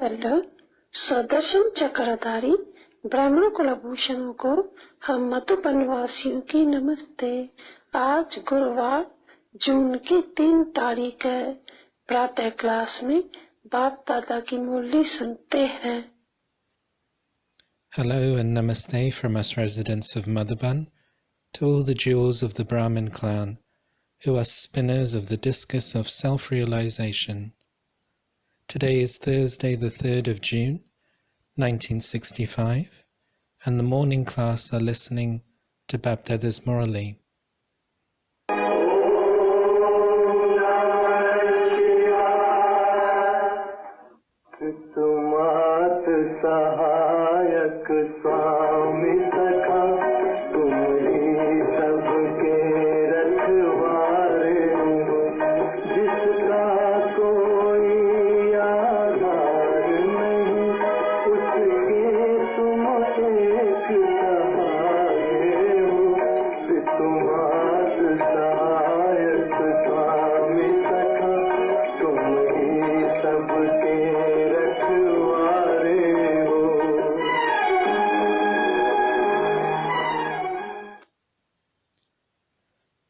Hello सदर्शन चक्रधारी ब्राह्मण कुलभूषणों को हम मधुबनवासियों की नमस्ते। आज गुरुवार जून की 3 तारीख है। प्रातः क्लास में बाप दादा की मुरली सुनते हैं। Hello and namaste from us residents of Madhuban to all the jewels of the Brahmin clan who are spinners of the discus of self-realization. Today is Thursday the 3rd of June 1965 and the morning class are listening to Bapdada's Murli.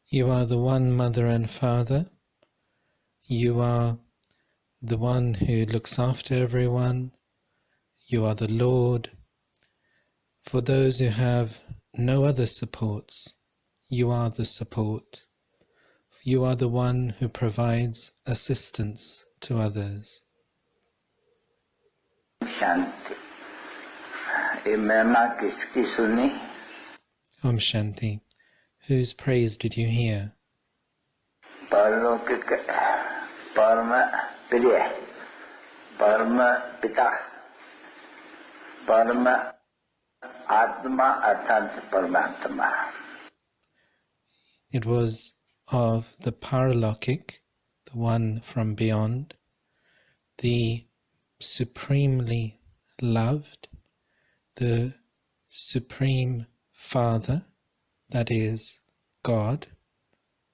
You are the one mother and father. You are the one who looks after everyone. You are the Lord. For those who have no other supports, you are the support. You are the one who provides assistance to others. Shanti. ये महिमा किसकी सुनी? Om Shanti. Whose praise did you hear? परलौकिक परम प्रिय परम पिता परम आत्मा अर्थात परमात्मा। It was of the Paralokik, the one from beyond, the supremely loved, the supreme Father, that is God,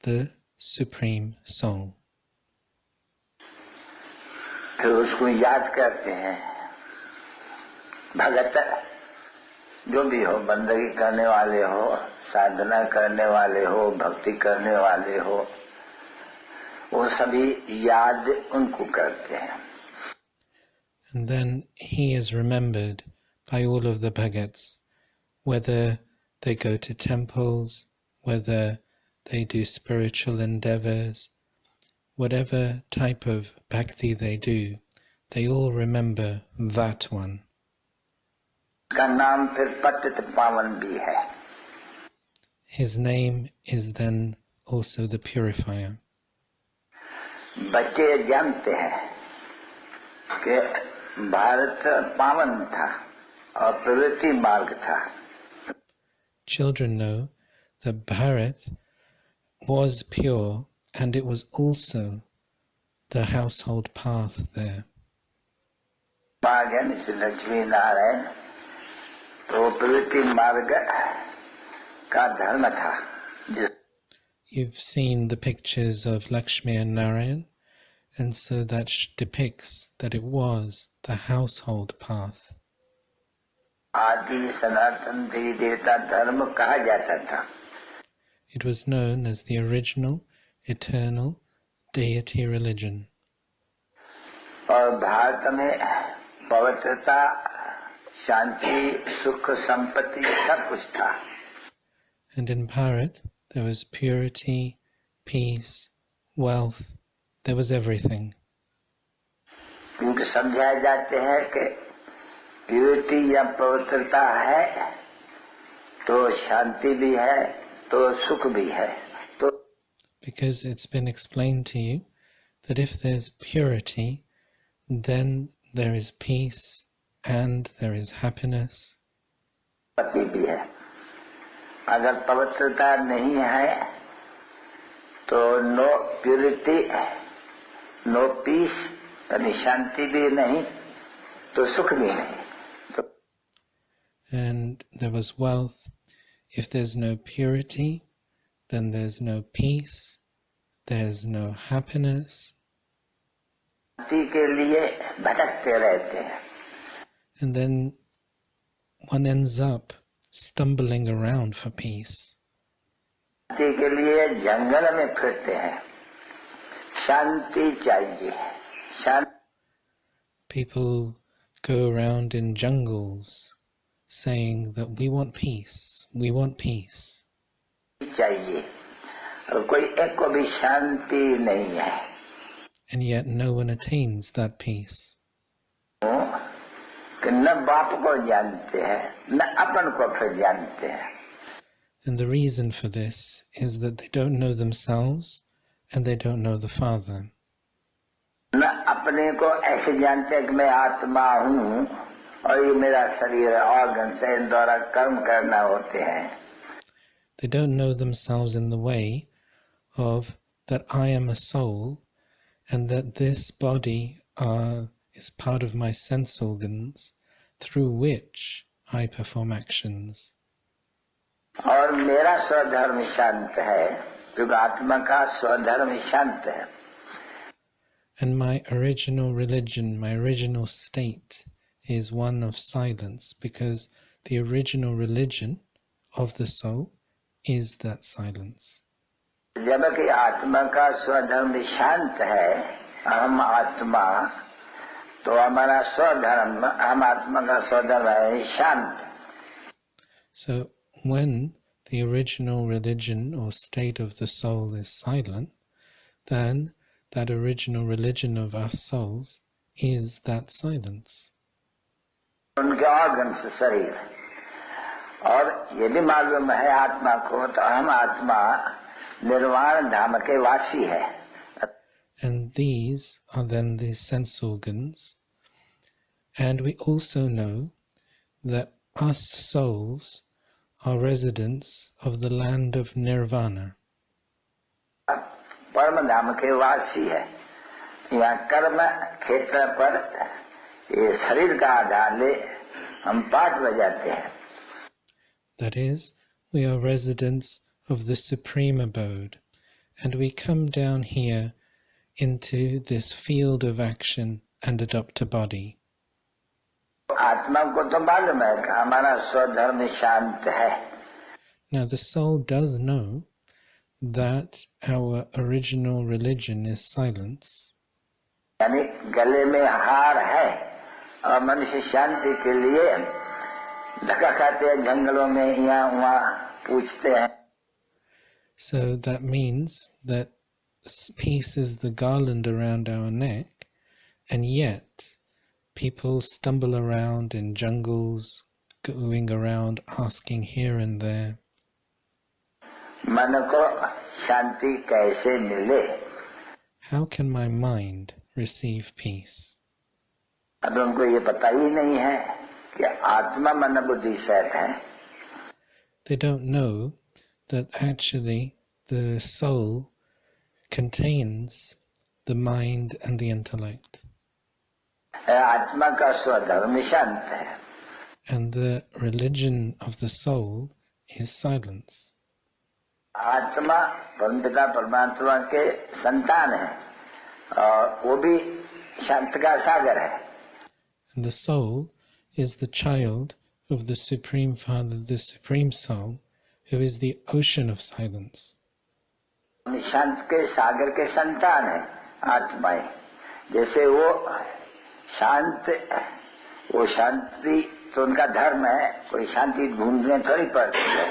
the Supreme Soul. फिर उसको याद करते हैं। भगत जो भी हो, बंदगी करने वाले हो, साधना करने वाले हो, भक्ति करने वाले हो, वो सभी याद उनको करते हैं। And then he is remembered by all of the bhagats, whether they go to temples, whether they do spiritual endeavors, whatever type of bhakti they do, they all remember that one. उसका नाम फिर पतित पावन भी है। His name is then also the purifier. बच्चे जानते हैं कि भारत पावन था और प्रवृत्ति मार्ग था। Children know that Bharat was pure and it was also the household path there. मार्ग है श्री लक्ष्मी नारायण, तो प्रवृत्ति मार्ग का धर्म था। You've seen the pictures of Lakshmi and Narayan, and so that depicts that it was the household path. आदि सनातन देवी देवता धर्म कहा जाता था। It was known as the original, eternal deity religion. और भारत में पवित्रता, शांति, सुख, संपत्ति सब कुछ था। And in Bharat there was purity, peace, wealth, there was everything. क्योंकि समझाए जाते हैं कि प्यूरिटी या पवित्रता है तो शांति भी है, तो सुख भी है। तो because it's been explained to you that if there's purity, then there is peace and there is happiness. पति भी है। अगर पवित्रता नहीं है तो नो प्यूरिटी, नो पीस, यानी शांति भी नहीं तो सुख भी नहीं। And there was wealth. If there's no purity, then there's no peace, there's no happiness. शांति के लिए भटकते रहते हैं. And then one ends up stumbling around for peace. शांति के लिए जंगल में फिरते हैं. शांति चाहिए. शांति. People go around in jungles saying that we want peace, we want peace. चाहिए. और कोई एक को भी शांति नहीं है. And yet no one attains that peace. कि न बाप को जानते हैं, न अपन को फिर जानते हैं. And the reason for this is that they don't know themselves and they don't know the Father. न अपने को ऐसे जानते हैं कि मैं आत्मा हूँ और ये मेरा शरीर ऑर्गन से इन द्वारा कर्म करना होते हैं. They don't know themselves in the way of that I am a soul and that this body is part of my sense organs through which I perform actions. और मेरा स्वधर्म शांत है क्योंकि आत्मा का स्वधर्म शांत है. And my original religion, my original state is one of silence because the original religion of the soul is that silence. जबकि आत्मा का स्वधर्म शांत है, हम आत्मा, तो हमारा स्वधर्म, हम आत्मा का स्वधर्म है शांत. So when the original religion or state of the soul is silent, then that original religion of our souls is that silence. उनके ऑर्गन से शरीर. और यदि मालूम है आत्मा को तो हम आत्मा निर्वाण धाम के वासी है. And these are then the sense organs. And we also know that us souls are residents of the land of nirvana. परम धाम के वासी है. यहाँ कर्म क्षेत्र पर ये शरीर का आधार ले हम पाठ बजाते हैं. That is, we are residents of the supreme abode, and we come down here into this field of action and adopt a body. आत्मा को तो मालूम है कि हमारा स्वधर्म शांत है. Now the soul does know that our original religion is silence. यानी गले में हार है और मनुष्य शांति के लिए धक्का खाते हैं जंगलों में, यहाँ वहाँ पूछते हैं. So that means that peace is the garland around our neck, and yet people stumble around in jungles, going around asking here and there. मन को शांति कैसे मिले? How can my mind receive peace? अब उनको ये पता ही नहीं है कि आत्मा मन बुद्धि सहित है. They don't know that actually the soul contains the mind and the intellect. आत्मा का स्वधर्म शांत है. And the religion of the soul is silence. आत्मा परमपिता परमात्मा के संतान है और वो भी शांत का सागर है. And the soul is the child of the Supreme Father, the Supreme Soul, who is the ocean of silence. शांत के सागर के संतान है आत्माएं. जैसे वो शांत, वो शांति तो उनका धर्म है, कोई शांति ढूंढने थोड़ी पड़ती है.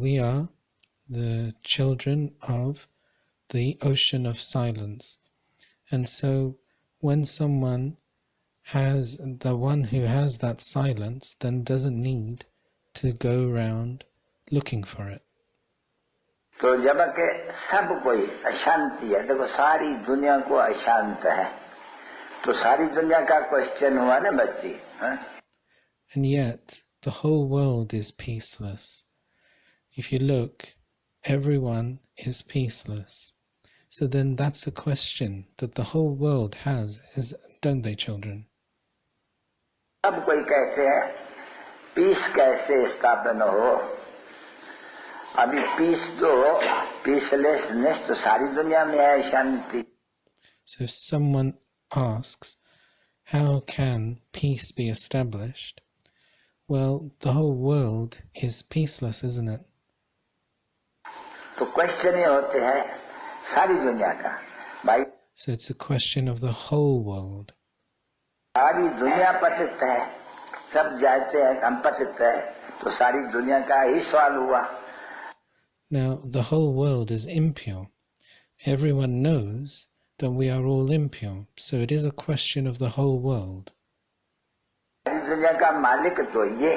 We are the children of the ocean of silence. And so when someone has, the one who has that silence, then doesn't need to go around looking for it. तो जब के सब कोई अशांति है, देखो सारी दुनिया को अशांत है, तो सारी दुनिया का क्वेश्चन हुआ ना बच्ची. And yet the whole world is peaceless. If you look, everyone is peaceless. So then that's a question that the whole world has, is, don't they, children? सब कोई कहते हैं पीस कैसे स्थापन हो. अभी पीस तो पीसलेसनेस तो सारी दुनिया में है शांति. So if someone asks, how can peace be established? Well, the whole world is peaceless, isn't it? तो क्वेश्चन ये होते हैं सारी दुनिया का, भाई So it's a question of the whole world. सारी दुनिया पतित है, सब जानते हैं हम पतित है, तो सारी दुनिया का ही सवाल हुआ. Now, the whole world is impure. Everyone knows that we are all impure, so it is a question of the whole world. सारी दुनिया का मालिक तो ये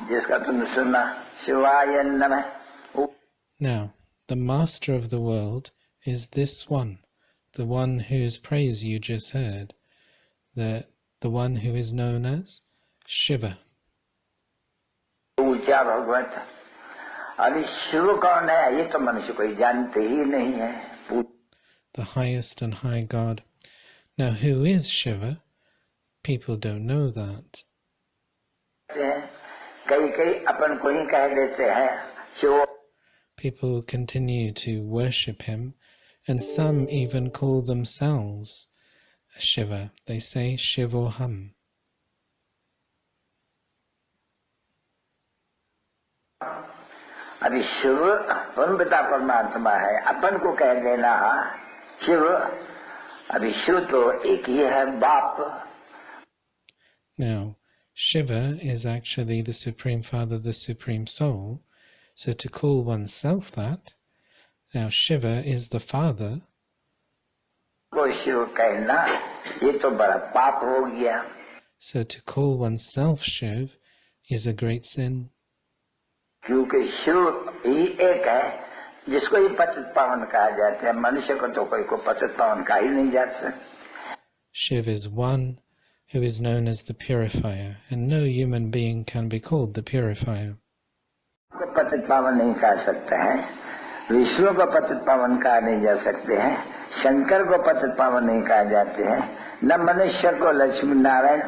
जिसका तुमने सुना, शिवाय नमः. Now, the master of the world is this one, the one whose praise you just heard, the one who is known as Shiva. ऊंचा भगवत. अभी शिव कौन है ये तो मनुष्य कोई जानते ही नहीं है. The highest and high God. Now, who is Shiva? People don't know that. कई अपन को ही कह देते हैं Shiv. People continue to worship him, and some even call themselves Shiva. They say Shivoham. अभी शिव परमपिता परमात्मा है, अपन को कह देना शिव. अभी शिव तो एक ही है, बाप. Now, Shiva is actually the Supreme Father, the Supreme Soul. So to call oneself that, now Shiva is the Father. को शिव कहना ये तो बड़ा पाप हो गया. So to call oneself Shiv is a great sin. क्योंकि शिव ही एक है जिसको ही पतित पावन कहा जाता है. मनुष्य को तो कोई को पतित पावन कहा ही नहीं जाता. Shiv is one who is known as the purifier, and no human being can be called the purifier. को पतित पावन नहीं कह सकते हैं, विष्णु को पतित पावन कहा नहीं जा सकते हैं, शंकर को पतित पावन नहीं कहा जाते हैं, न मनुष्य को लक्ष्मी नारायण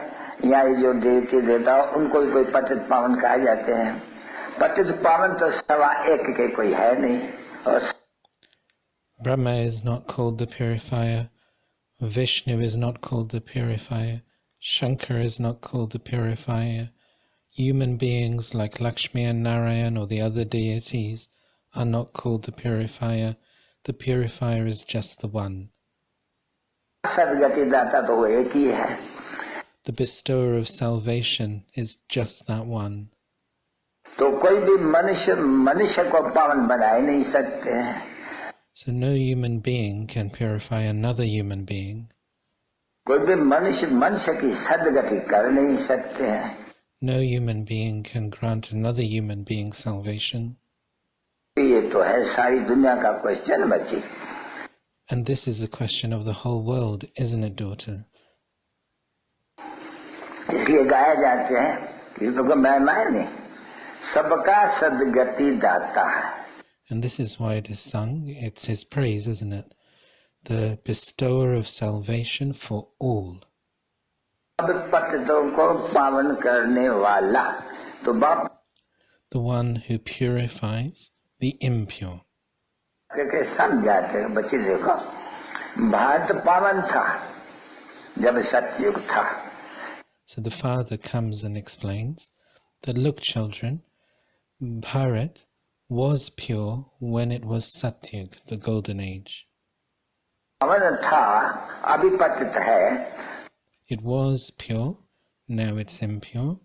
या जो देवती देवता उनको भी कोई पतित पावन कहा जाते हैं. पतित पावन तो सवा एक के कोई है नहीं. और Brahma is not called the purifier, Vishnu is not called the purifier, Shankar is not called the purifier. Human beings like Lakshmi and Narayan or the other deities are not called the purifier. The purifier is just the one. सदगति दाता तो वो एक ही है. The bestower of salvation is just that one. तो कोई भी मनुष्य को पावन बना ही नहीं सकते हैं. So no human being can purify another human being. कोई भी मनुष्य की सदगति कर नहीं सकते हैं. No human being can grant another human being salvation. ये तो है सारी दुनिया का क्वेश्चन बच्ची. And this is a question of the whole world, isn't it, daughter? इसलिए गाया जाते हैं कि तो मेहमान नहीं, सबका सदगति दाता है. And this is why it is sung. It's his praise, isn't it? The bestower of salvation for all. सब पतितों को पावन करने वाला तो बाप. The one who purifies the impure. के समझाते हैं बच्चे. देखो भारत पावन था जब सतयुग था. So the father comes and explains that, look children, Bharat was pure when it was Satyug, the golden age. पावन था अभी पतित है. It was pure, now it's impure.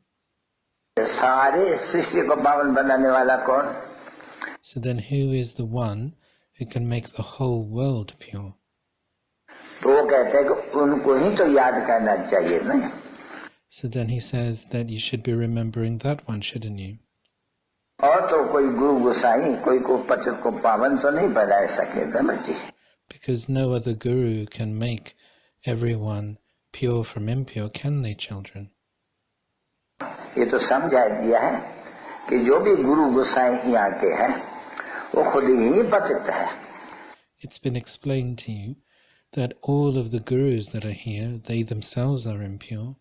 सारे सृष्टि को पावन बनाने वाला कौन? So then who is the one who can make the whole world pure? तो वो कहते हैं कि उनको ही तो याद करना चाहिए नहीं. So then he says that you should be remembering that one, shouldn't you? और तो कोई गुरु गोसाई कोई को पतित को पावन तो नहीं बना सकेगा बच्ची. Because no other guru can make everyone pure from impure, can they, children? ये तो समझा दिया है कि जो भी गुरु गोसाई यहाँ के हैं वो खुद ही पतित है. It's been explained to you that all of the gurus that are here, they themselves are impure.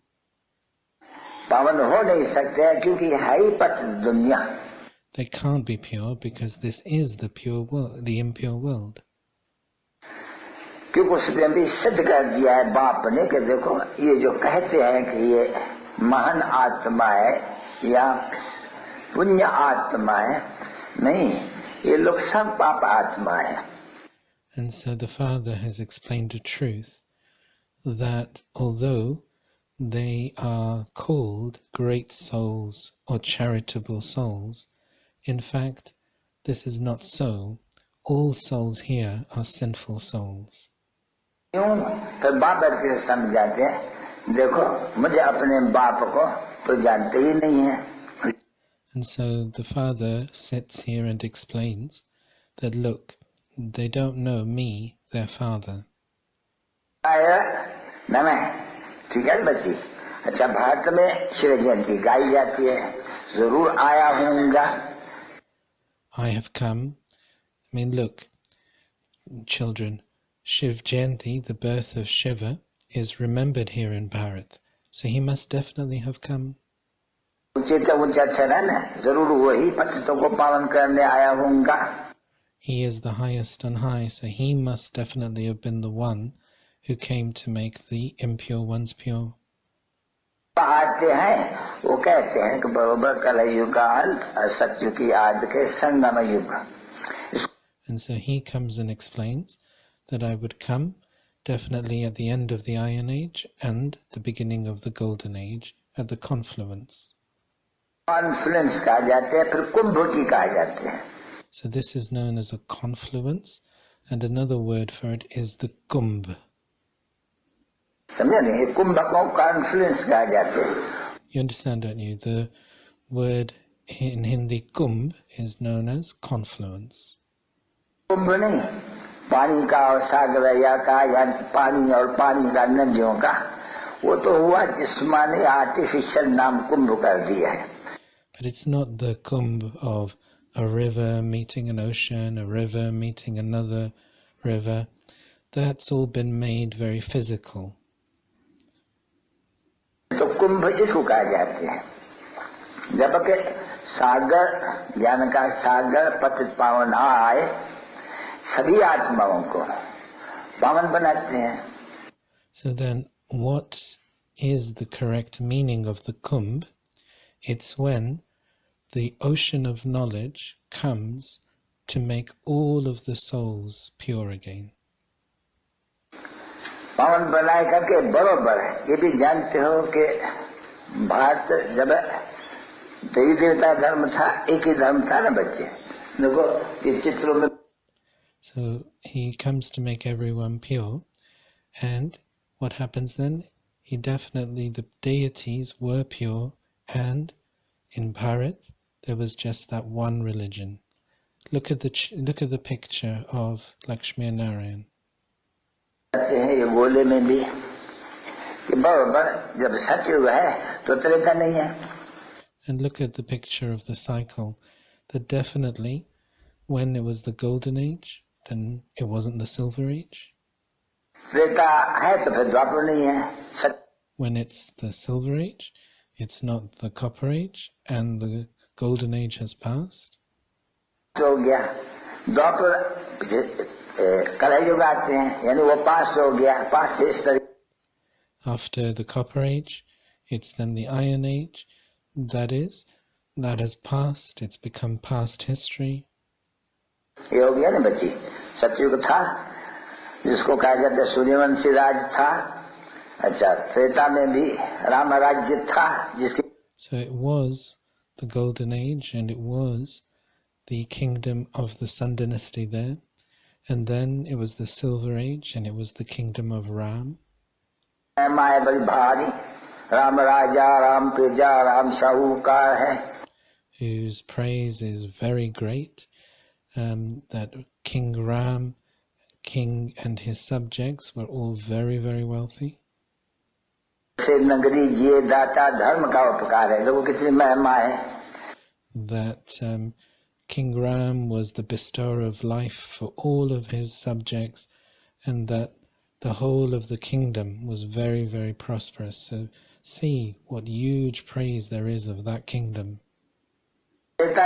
पावन हो नहीं सकते क्योंकि है ही पतित दुनिया. They can't be pure because this is the pure world, the impure world. क्योंकि उसमें भी सिद्ध कर दिया है बाप ने कि देखो ये जो कहते हैं कि ये महान आत्मा है या पुण्य आत्मा है, नहीं, ये लोग सब पाप आत्मा है. And so the Father has explained the truth that although they are called great souls or charitable souls, in fact this is not so. All souls here are sinful souls. क्यों? तो बाप बैठ के समझाते हैं, देखो मुझे अपने बाप को तो जानते ही नहीं है. And so the Father sits here and explains that look, they don't know me, their Father. ठीक है बच्ची, अच्छा भारत में शिव जयंती गाई जाती है, जरूर आया हूँगा. I have come. I mean, look, children, Shiv Jayanti, the birth of Shiva, is remembered here in Bharat, so he must definitely have come. He is the highest on high, so he must definitely have been the one who came to make the impure ones pure. आते हैं वो कहते हैं कि बरोबर कलयुग का अंत और सत्युग की आदि के संगम युग. And so he comes and explains that I would come definitely at the end of the Iron Age and the beginning of the Golden Age, at the confluence. Confluence कहा जाते हैं, फिर कुंभ की कहा जाते हैं. So this is known as a confluence, and another word for it is the kumbh. समझे नहीं? कुंभ को कॉन्फ्लुएंस कहा जाते हैं. You understand, don't you? The word in Hindi kumbh is known as confluence. कुंभ नहीं, पानी का और सागर या का या पानी और पानी का नदियों का, वो तो हुआ जिस्मानी आर्टिफिशियल नाम कुंभ कर दिया है. But it's not the kumbh of a river meeting an ocean, a river meeting another river. That's all been made very physical. तो कुंभ इसको कहा जाते हैं, जबकि सागर ज्ञान का सागर पतित पावन आए सभी आत्माओं को पावन बनाते हैं. So then what is the correct meaning of the kumbh? It's when the ocean of knowledge comes to make all of the souls pure again. पावन बनाए करके बरोबर है. ये भी जानते हो कि भारत जब देवी देवता धर्म था, एक ही धर्म था ना बच्चे. देखो ये चित्रों में. So he comes to make everyone pure, and what happens then? He definitely, the deities were pure, and in Bharat there was just that one religion. Look at the picture of Lakshmi and Narayan. ये गोले में भी कि बराबर जब सतयुग है तो त्रेता नहीं है. And look at the picture of the cycle, that definitely when it was the golden age, then it wasn't the silver age. Treta है तो फिर द्वापर नहीं है. When it's the silver age, it's not the copper age, and the golden age has passed. हो गया द्वापर कलयुग आते हैं, यानी वो पास हो गया, पास history. After the copper age, it's then the iron age. That has passed, it's become past history. ये हो गया ना बच्ची. सतयुग था जिसको कहा जाता है सूर्यवंशी राज था. अच्छा त्रेता में भी राम राज्य था जिसके. So it was the golden age, and it was the kingdom of the Sun dynasty there. And then it was the Silver Age, and it was the kingdom of Ram. Whose praise is very great. That King Ram, king and his subjects were all very, very wealthy. That King Ram was the bestower of life for all of his subjects, and that the whole of the kingdom was very, very prosperous. So see what huge praise there is of that kingdom. Now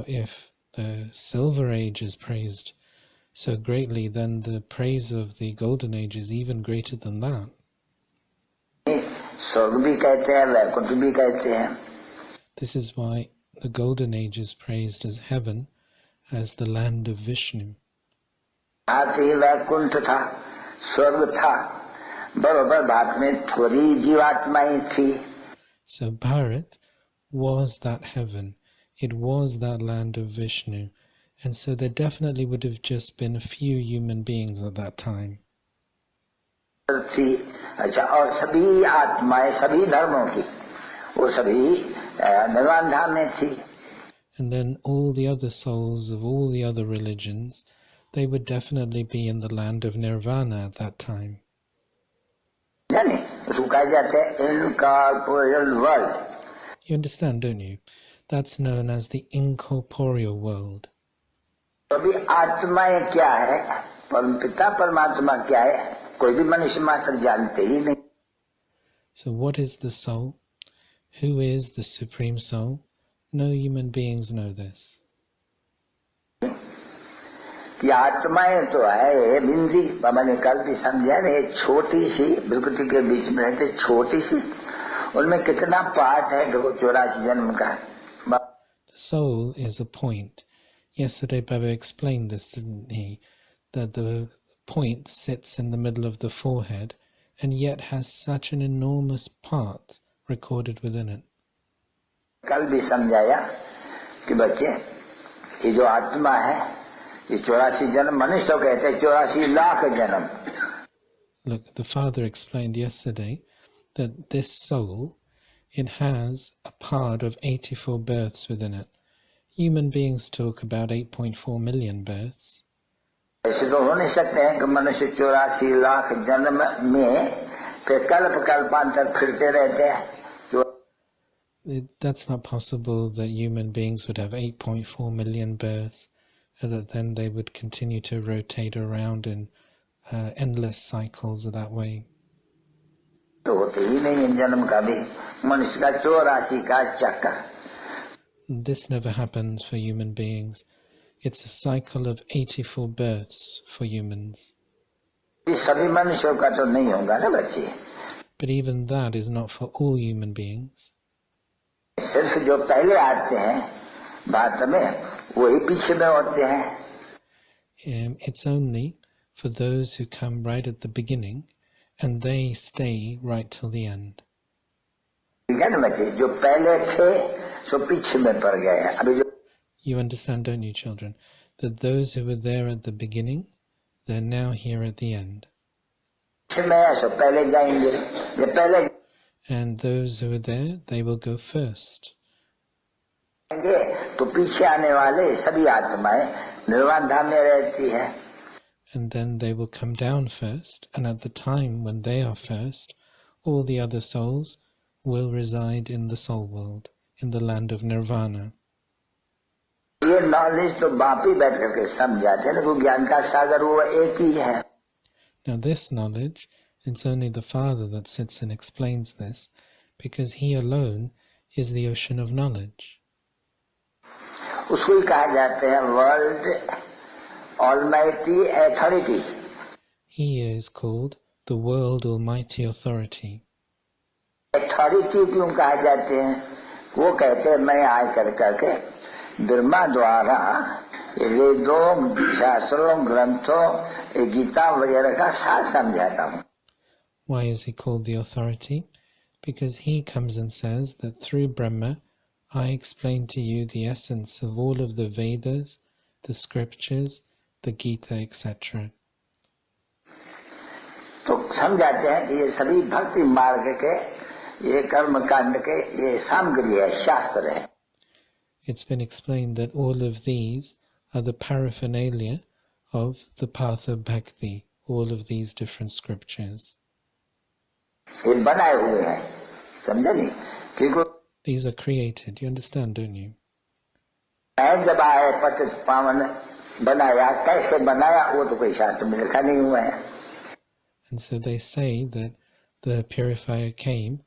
if the Silver Age is praised so greatly, then the praise of the Golden Age is even greater than that. This is why the Golden Age is praised as heaven, as the land of Vishnu. So Bharat was that heaven, it was that land of Vishnu, and so there definitely would have just been a few human beings at that time. And then all the other souls of all the other religions, they would definitely be in the land of Nirvana at that time. You understand, don't you? That's known as the incorporeal world. So what is the soul? Who is the Supreme Soul? No human beings know this. The soul is a point. Yesterday Baba explained this, didn't he? That the point sits in the middle of the forehead and yet has such an enormous part recorded within it. कल भी समझाया कि बच्चे ये जो आत्मा है ये 84 जन्म मनुष्य तो कहते हैं 84 लाख जन्म. Look, the father explained yesterday that this soul, it has a part of 84 births within it. Human beings talk about 8.4 million births. ऐसे तो हो नहीं सकते हैं कि मनुष्य 84 लाख जन्म में फिर कल्प कल्पांतर फिरते रहते हैं. That's not possible that human beings would have 8.4 million births and that then they would continue to rotate around in endless cycles that way. This never happens for human beings. It's a cycle of 84 births for humans. But even that is not for all human beings. It's only for those who come right at the beginning and they stay right till the end. You understand, don't you, children? That those who were there at the beginning, they're now here at the end. And those who are there, they will go first. And then they will come down first, and at the time when they are first, all the other souls will reside in the soul world, in the land of Nirvana. Now this knowledge, it's only the Father that sits and explains this, because he alone is the ocean of knowledge. He is called the World Almighty Authority. Brahma द्वारा वेदों, शास्त्रों, ग्रंथों, गीता वगैरह का सार समझाता हूँ. Why is he called the authority? Because he comes and says that through Brahma, I explain to you the essence of all of the Vedas, the scriptures, the Gita, etc. तो समझाते हैं कि ये सभी भक्ति मार्ग के, ये कर्म कांड के, ये सामग्री है, शास्त्र है. It's been explained that all of these are the paraphernalia of the path of bhakti, all of these different scriptures. These are created, you understand, don't you? And so they say that the purifier came,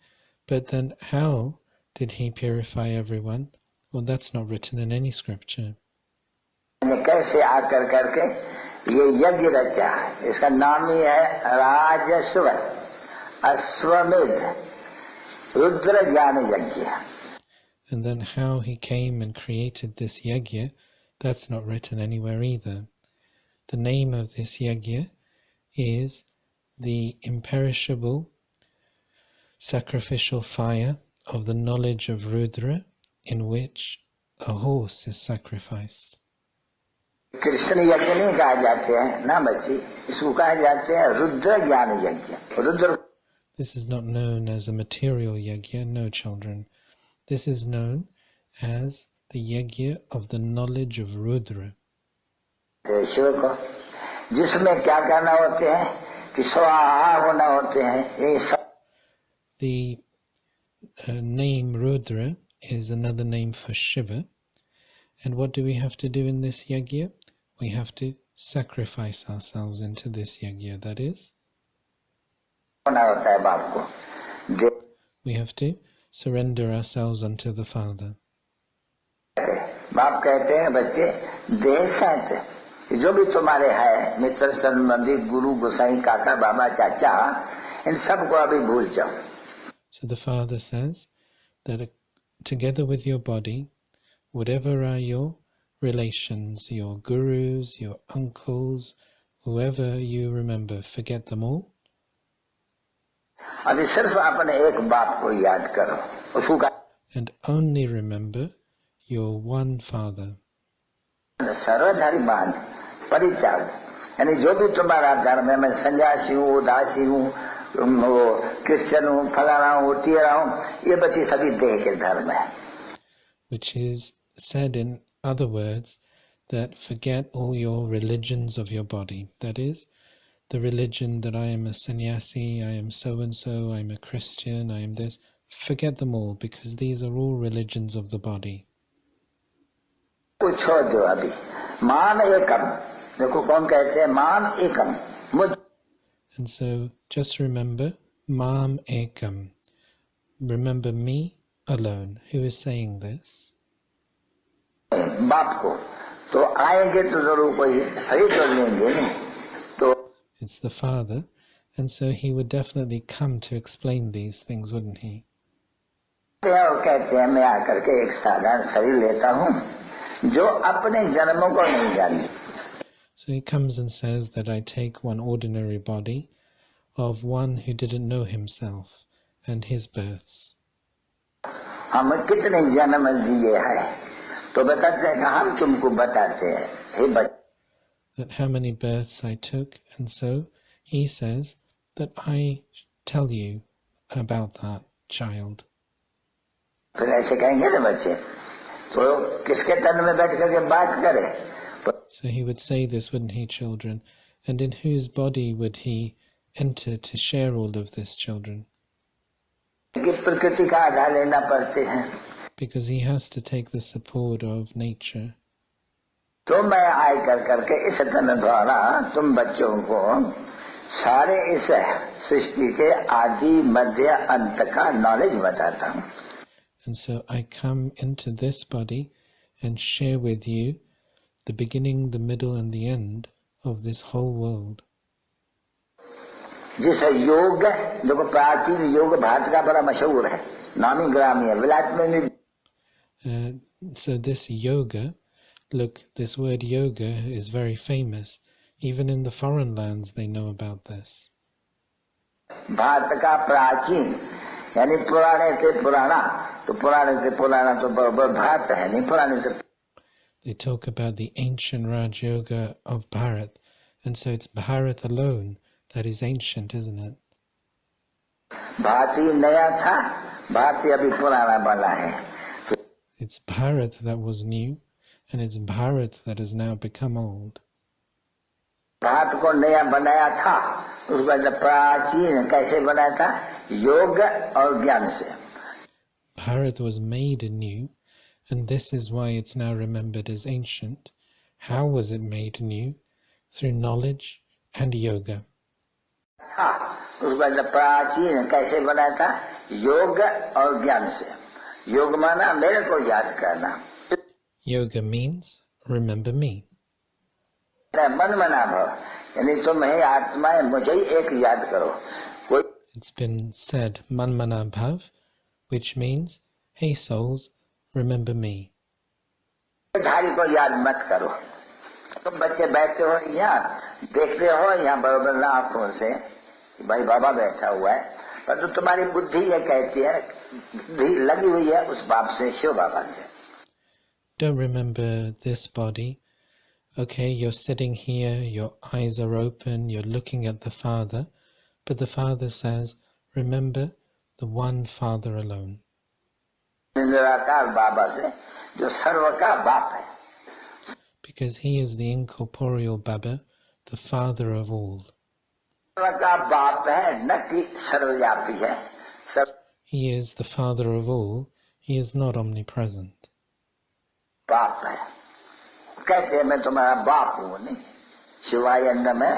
but then how did he purify everyone? Well, that's not written in any scripture. कैसे आकर करके ये यज्ञ रचा, इसका नाम ही है राजस्व अश्वमेध रुद्र ज्ञान यज्ञ. And then how he came and created this yajna, that's not written anywhere either. The name of this yajna is the imperishable sacrificial fire of the knowledge of Rudra, in which a horse is sacrificed. Krishna यज्ञ नहीं कहा जाते हैं ना बच्ची, इसको कहा जाते हैं रुद्र ज्ञान यज्ञ. Rudra. This is not known as a material yajna, no children. This is known as the yajna of the knowledge of Rudra. Shiv को जिसमें क्या करना होते हैं कि स्वाहा होना होते हैं. ये सब. The name Rudra is another name for Shiva. And what do we have to do in this yajna? We have to sacrifice ourselves into this yajna. That is, we have to surrender ourselves unto the Father. बाप कहते हैं बच्चे देह साथ जो भी तुम्हारे है मित्र संबंधी गुरु गोसाई काका बाबा चाचा इन सबको अभी भूल जाओ. So the Father says that together with your body, whatever are your relations, your gurus, your uncles, whoever you remember, forget them all. अभी सिर्फ अपने एक बाप को याद करो, उसको का. And only remember your one Father. सर्वधर्मान परित्याग, यानी जो भी तुम्हारा धर्म है, मैं सन्यासी हूँ, उदासी हूँ, वो क्रिश्चियन हूँ, फलाना हूँ, टीरा हूँ, ये बच्चे सभी देह के धर्म है. Which is said in other words that forget all your religions of your body. That is, the religion that I am a sannyasi, I am so and so, I am a Christian, I am this. Forget them all, because these are all religions of the body. छोड़ दो अभी. मान एकम, देखो कौन कहते हैं मान एकम, मुझ. And so just remember Mam Ekam. Remember me alone. Who is saying this? बाप को तो आएंगे तो जरूर कोई सही कर लेंगे नहीं तो. It's the Father, and so he would definitely come to explain these things, wouldn't he? वो कहते हैं मैं आकर के एक साधारण शरीर लेता हूँ जो अपने जन्मों को नहीं जानती. So he comes and says that I take one ordinary body of one who didn't know himself and his births. हम कितने जन्म जिए हैं तो बताते हैं कि हम तुमको बताते हैं हे बच्चे. That how many births I took, and so he says that I tell you about that child. फिर ऐसे कहेंगे ना बच्चे तो किसके तन में बैठ करके बात करे. So he would say this, wouldn't he, children? And in whose body would he enter to share all of this, children? प्रकृति का आधार लेना पड़ते हैं. Because he has to take the support of nature. तो मैं आय करके इस तन द्वारा तुम बच्चों को सारे इस सृष्टि के आदि मध्य अंत का नॉलेज बताता हूँ. And so I come into this body and share with you the beginning, the middle, and the end of this whole world. जिस योग देखो प्राचीन योग भारत का बड़ा मशहूर है, नामी ग्रामी है, विलायत में भी. So this yoga, look, this word yoga is very famous. Even in the foreign lands they know about this. Bharat का प्राचीन यानी पुराने से पुराना, तो पुराने से पुराना तो भारत है नहीं, पुराने से. They talk about the ancient Raj Yoga of Bharat, and so it's Bharat alone that is ancient, isn't it? भारतीय नया था, भारतीय अभी पुराना बना है. It's Bharat that was new, and it's Bharat that has now become old. Bharat को नया बनाया था, उसका जब प्राचीन कैसे बनाया था, योग और ज्ञान से. Bharat was made anew, and this is why it's now remembered as ancient. How was it made new? Through knowledge and yoga. हाँ, उसका जब प्राचीन कैसे बनाया था, योग और ज्ञान से. योग माना मेरे को याद करना. Yoga means remember me. It's been said, Man Mana Bhav, which means, hey souls, remember me. तुम बच्चे बैठते हो यहाँ देखते हो यहाँ बराबर आंखों से भाई बाबा बैठा हुआ है, पर तो तुम्हारी बुद्धि ये कहती है, बुद्धि लगी हुई है उस बाप से, शिव बाबा से. Don't remember this body. Okay, you're sitting here, your eyes are open, you're looking at the Father, but the Father says, remember the one Father alone. निराकार बाबा से जो सर्व का बाप है. Because he is the incorporeal Baba, the Father of all. सर्व का बाप है, न कि सर्वव्यापी है. He is the Father of all, he is not omnipresent. बाप है, कहते हैं मैं तुम्हारा बाप हूँ, नहीं शिवाय अन्न में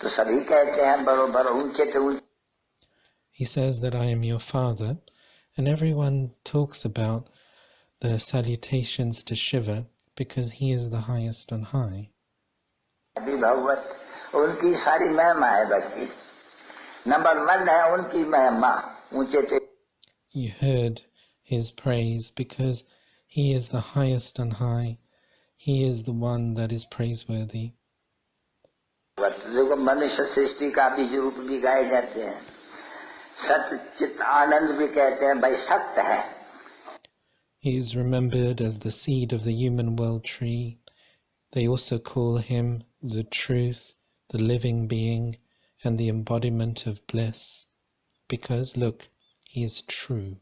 तो सभी कहते हैं बरोबर ऊंचे से ऊंचे. He says that I am your Father, and everyone talks about the salutations to Shiva because he is the highest on high. भगवत उनकी सारी महिमा है बच्ची, नंबर 1 है उनकी महिमा ऊंचे से. You heard his praise because he is the highest on high. He is the one that is praiseworthy. देखो मनुष्य सृष्टि का बीज रूप भी गाए जाते हैं, सत्य चित्त आनंद भी कहते हैं, भाई सत्य है. He is remembered as the seed of the human world tree. They also call him the truth, the living being, and the embodiment of bliss. Because, look, he is true.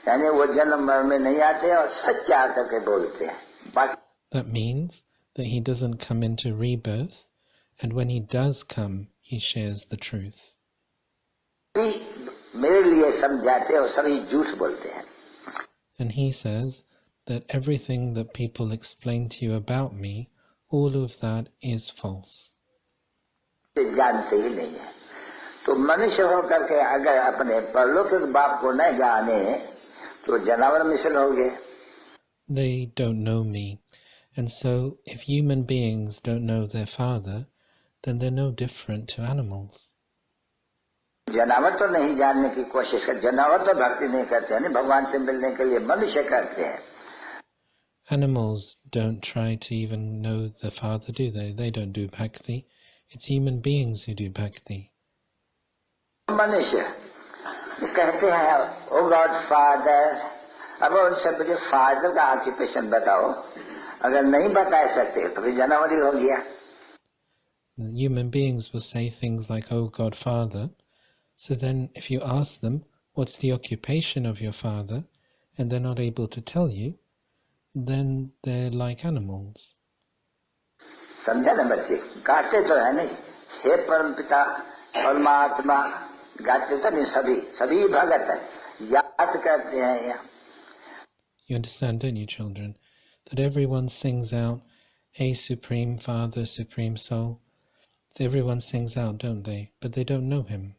यानी वो जन्म मरण में नहीं आते और सच्चे आकर के बोलते हैं. That means that he doesn't come into rebirth, and when he does come, he shares the truth. मेरे लिए समझाते और सभी झूठ बोलते हैं. And he says that everything that people explain to you about me, all of that is false. जानते ही नहीं है. तो मनुष्य होकर के अगर अपने परलौकिक बाप को न जाने तो जानवर मिसल होंगे. They don't know me, and so if human beings don't know their Father, then they're no different to animals. जानवर तो नहीं जानने की कोशिश कर, जानवर तो भक्ति नहीं करते हैं, भगवान से मिलने के लिए मनुष्य करते हैं. Animals don't try to even know the Father, do they? They don't do bhakti. It's human beings who do bhakti. मनुष्य कहते हैं ओ गॉड फादर, अब उनसे मुझे फादर का ऑक्यूपेशन बताओ, अगर नहीं बता सकते तो फिर जानवर ही हो गया. Human beings will say things like, oh God, Father. So then if you ask them, what's the occupation of your Father, and they're not able to tell you, then they're like animals. समझा ना बच्चे, गाते तो है नहीं, हे परम पिता परमात्मा, गाते तो नहीं, सभी भगत है, याद करते हैं यहाँ. You understand, don't you, children, that everyone sings out, hey Supreme Father, Supreme Soul. So everyone sings out, don't they? But they don't know him.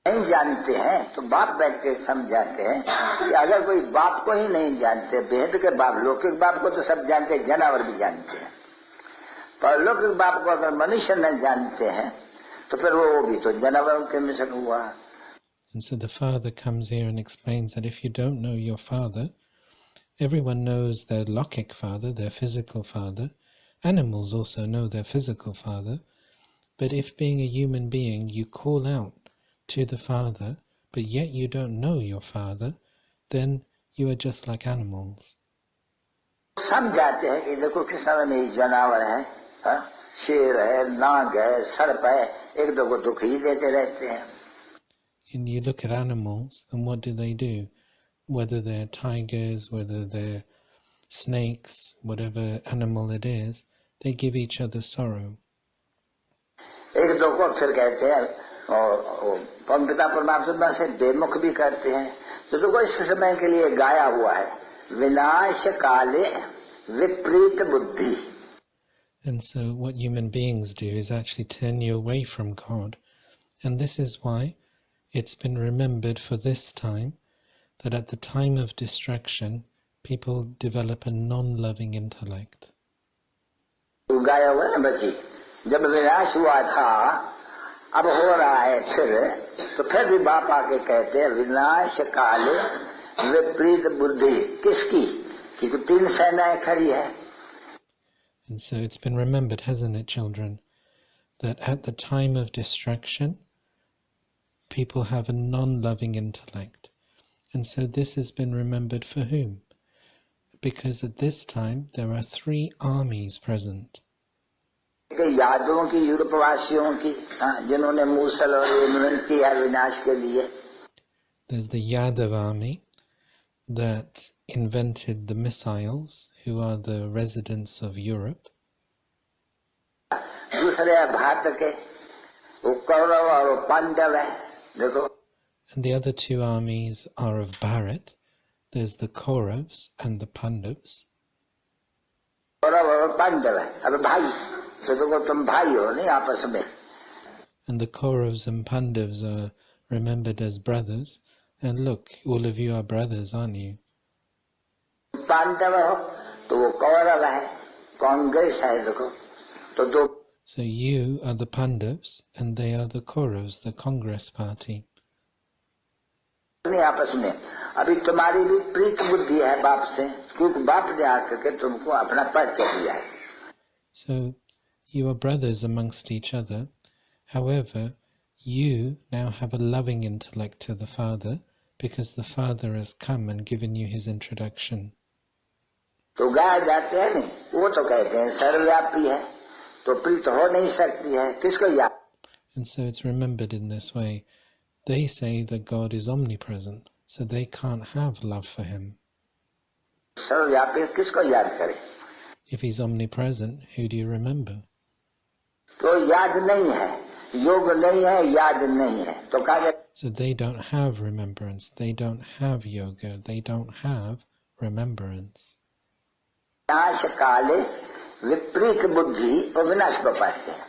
नहीं जानते हैं तो बाप बैठ के समझाते हैं कि अगर कोई बाप को ही नहीं जानते, बेहद के बाप, लौकिक बाप को तो सब जानते हैं, जानवर भी जानते हैं, पर लौकिक बाप को अगर मनुष्य न जानते हैं तो फिर वो भी तो जानवरों के मिशन हुआ. And so the Father comes here and explains that if you don't know your Father, everyone knows their Lokik Father, their physical Father. Animals also know their physical Father. But if being a human being you call out to the Father, but yet you don't know your Father, then you are just like animals. समझाते हैं कि देखो किस समय में जानवर है, शेर है, नाग है, सर्प है, एक दो को दुख ही देते रहते हैं. And you look at animals, and what do? Whether they're tigers, whether they're snakes, whatever animal it is, they give each other sorrow. एक दो को फिर कहते हैं और पिता परमात्मा से बेमुख भी करते हैं. तो देखो इस समय के लिए गाया हुआ है, विनाश काले विपरीत बुद्धि. And so what human beings do is actually turn you away from God. And this is why it's been remembered for this time that at the time of destruction, people develop a non-loving intellect. तो गाया हुआ है बच्ची, जब विनाश हुआ था अब हो रहा है फिर भी बाप आके कहते हैं विनाश काले विपरीत बुद्धि किसकी, क्योंकि 3 सेनाएं खड़ी है. And so it's been remembered, hasn't it, children, that at the time of destruction, people have a non-loving intellect. And so this has been remembered for whom? Because at this time there are 3 armies present. यादवों की, यूरोपवासियों की, जिन्होंने मूसल और invent किया विनाश के लिए. There's the Yadav army that invented the missiles, who are the residents of Europe. दूसरे भारत के वो कौरव और पांडव है. देखो. And the other 2 armies are of Bharat. There's the Kauravas and the Pandavas. Kaurava और पांडव है. अब भाई तो देखो तुम भाई हो नहीं आपस में. And the Kauravas and Pandavas are remembered as brothers. And look, all of you are brothers, aren't you? Pandav हो तो वो कौरव है, कांग्रेस है. देखो तो दो. So you are the Pandavas and they are the Kauravas, the Congress party. नहीं आपस में. अभी तुम्हारी भी प्रीत बुद्धि है बाप से, क्योंकि बाप ने आकर के तुमको अपना परिचय दिया है. So you are brothers amongst each other. However, you now have a loving intellect to the Father, because the Father has come and given you his introduction. तो गाय जाते हैं नहीं, वो तो कहते हैं सर्वव्यापी है, तो प्रीत हो नहीं सकती है. किसको याद? And so it's remembered in this way. They say that God is omnipresent, so they can't have love for him. सर्वव्यापी किसको याद करे? If he's omnipresent, who do you remember? तो याद नहीं है, योग नहीं है, याद नहीं है, तो कहा. So they don't have remembrance, they don't have yoga, they don't have remembrance. विनाश काले विपरीत बुद्धि और विनाश को पाते हैं.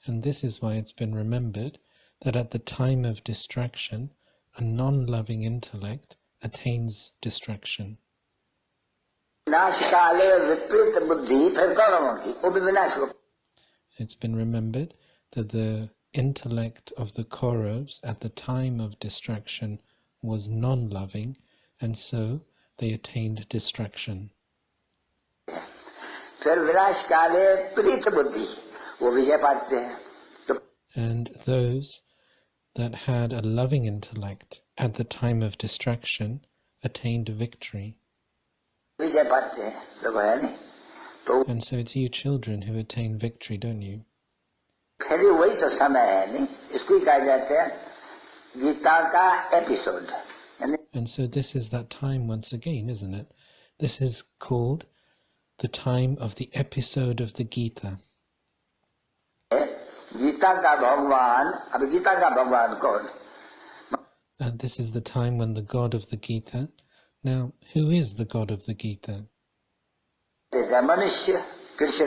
And this is why it's been remembered that at the time of distraction, a non-loving intellect attains distraction. विनाश काले विपरीत बुद्धि फिर कौरवों की, वो भी विनाश को. It's been remembered that the intellect of the Kauravas at the time of distraction was non-loving, and so they attained distraction. फिर विनाश काले प्रीत बुद्धि वो विजय पाते हैं. And those that had a loving intellect at the time of distraction attained victory. विजय पाते हैं, देखो है नहीं. तो And so it's you children who attain victory, don't you? फिर वही तो समय है नहीं, इसको ही कहा जाते हैं गीता का episode. And so this is that time once again, isn't it? This is called the time of the episode of the Gita. Gita का भगवान, अब गीता का भगवान कौन? And this is the time when the God of the Gita. Now, who is the God of the Gita? मनुष्य कृष्ण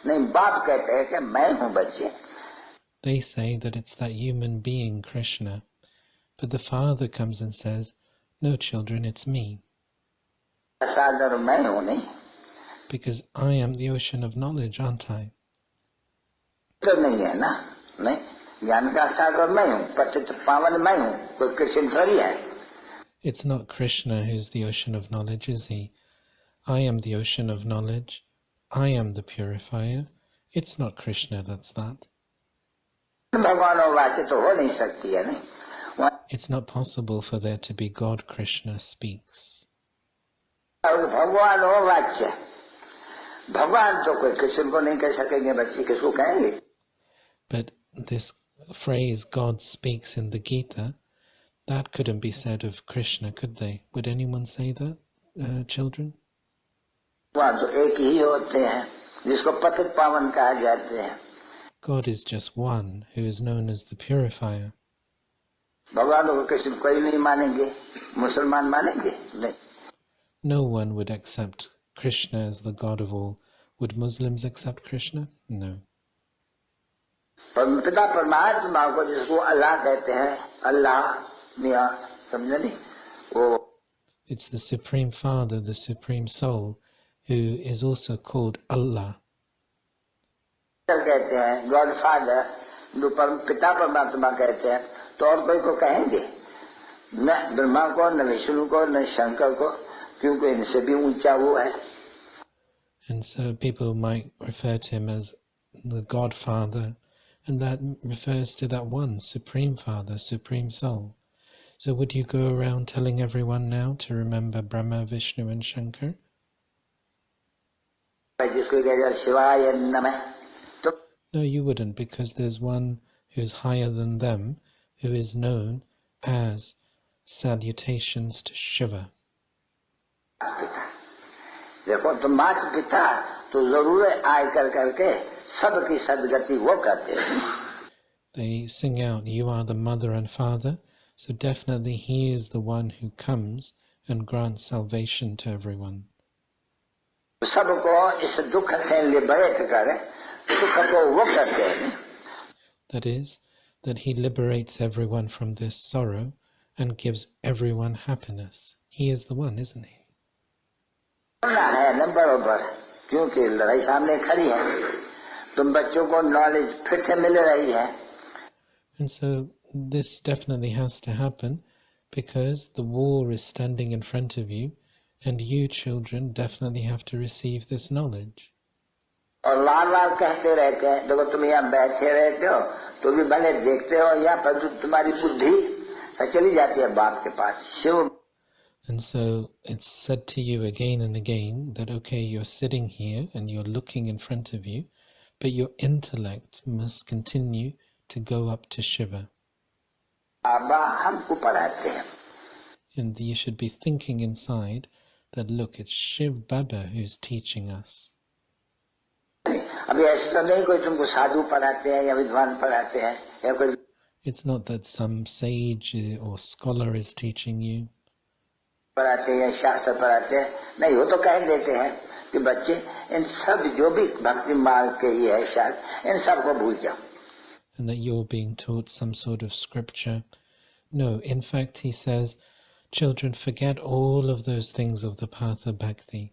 नहीं, बाप कहते हैं कि मैं हूँ बच्चे. They say that it's that human being, Krishna. But the Father comes and says, no children, it's me. सागर मैं हूँ नहीं. Because I am the ocean of knowledge, aren't I? तो नहीं है ना, नहीं. ज्ञान का सागर मैं हूँ, पतित पावन मैं हूँ, कोई कृष्ण थोड़ी है. It's not Krishna who's the ocean of knowledge, is he? I am the ocean of knowledge. I am the purifier. It's not Krishna that's that. भगवान और वाच्य तो हो नहीं सकती है नहीं. It's not possible for there to be God Krishna speaks. भगवान और वाच्य, भगवान तो कोई कृष्ण को नहीं कह सकेंगे, बच्चे किसको कहेंगे? But this phrase, God speaks in the Gita, that couldn't be said of Krishna, could they? Would anyone say that, children? भगवान तो एक ही होते हैं, जिसको पतित पावन कहा जाते हैं. God is just one, who is known as the purifier. भगवान को कृष्ण कोई नहीं मानेंगे, मुसलमान मानेंगे नहीं. No one would accept Krishna as the God of all. Would Muslims accept Krishna? No. पिता परमात्मा को जिसको अल्लाह कहते हैं, अल्लाह मियाँ, समझे नहीं वो. It's the Supreme Father, the Supreme Soul, who is also called Allah. कहते हैं गॉड फादर, पिता परमात्मा कहते हैं, तो और कोई को कहेंगे? न ब्रह्मा को, न विष्णु को, न शंकर को, क्योंकि इनसे भी ऊंचा वो है. And so people might refer to him as the Godfather, and that refers to that one Supreme Father, Supreme Soul. So would you go around telling everyone now to remember Brahma, Vishnu and Shankar? No, you wouldn't, because there's one who's higher than them, who is known as salutations to Shiva. देखो तो माता पिता तो जरूर आय करके सबकी सदगति वो करते हैं. They sing out, you are the mother and father, so definitely he is the one who comes and grants salvation to everyone. सबको इस दुख से लिबरेट कर दुख को वो करते हैं. That is, that he liberates everyone from this sorrow and gives everyone happiness. He is the one, isn't he? है न बरोबर, क्योंकि लड़ाई सामने खड़ी है, तुम बच्चों को नॉलेज फिर से मिल रही है. And so this definitely has to happen because the war is standing in front of you, and you children definitely have to receive this knowledge. और बार कहते रहते हैं, देखो तुम यहाँ बैठे रहते हो तो भी भले देखते हो यहाँ पर तुम्हारी बुद्धि चली जाती है बाप के पास, Shiv. And so it's said to you again and again that, okay, you're sitting here and you're looking in front of you, but your intellect must continue to go up to Shiva. And you should be thinking inside that, look, it's Shiv Baba who's teaching us. It's not that some sage or scholar is teaching you. पढ़ाते हैं शास्त्र पढ़ाते हैं, नहीं, वो तो कह देते हैं कि बच्चे इन सब जो भी भक्ति मार्ग के ही है शायद इन सब को भूल जाओ. And that you're being taught some sort of scripture. No, in fact he says, children, forget all of those things of the path of bhakti.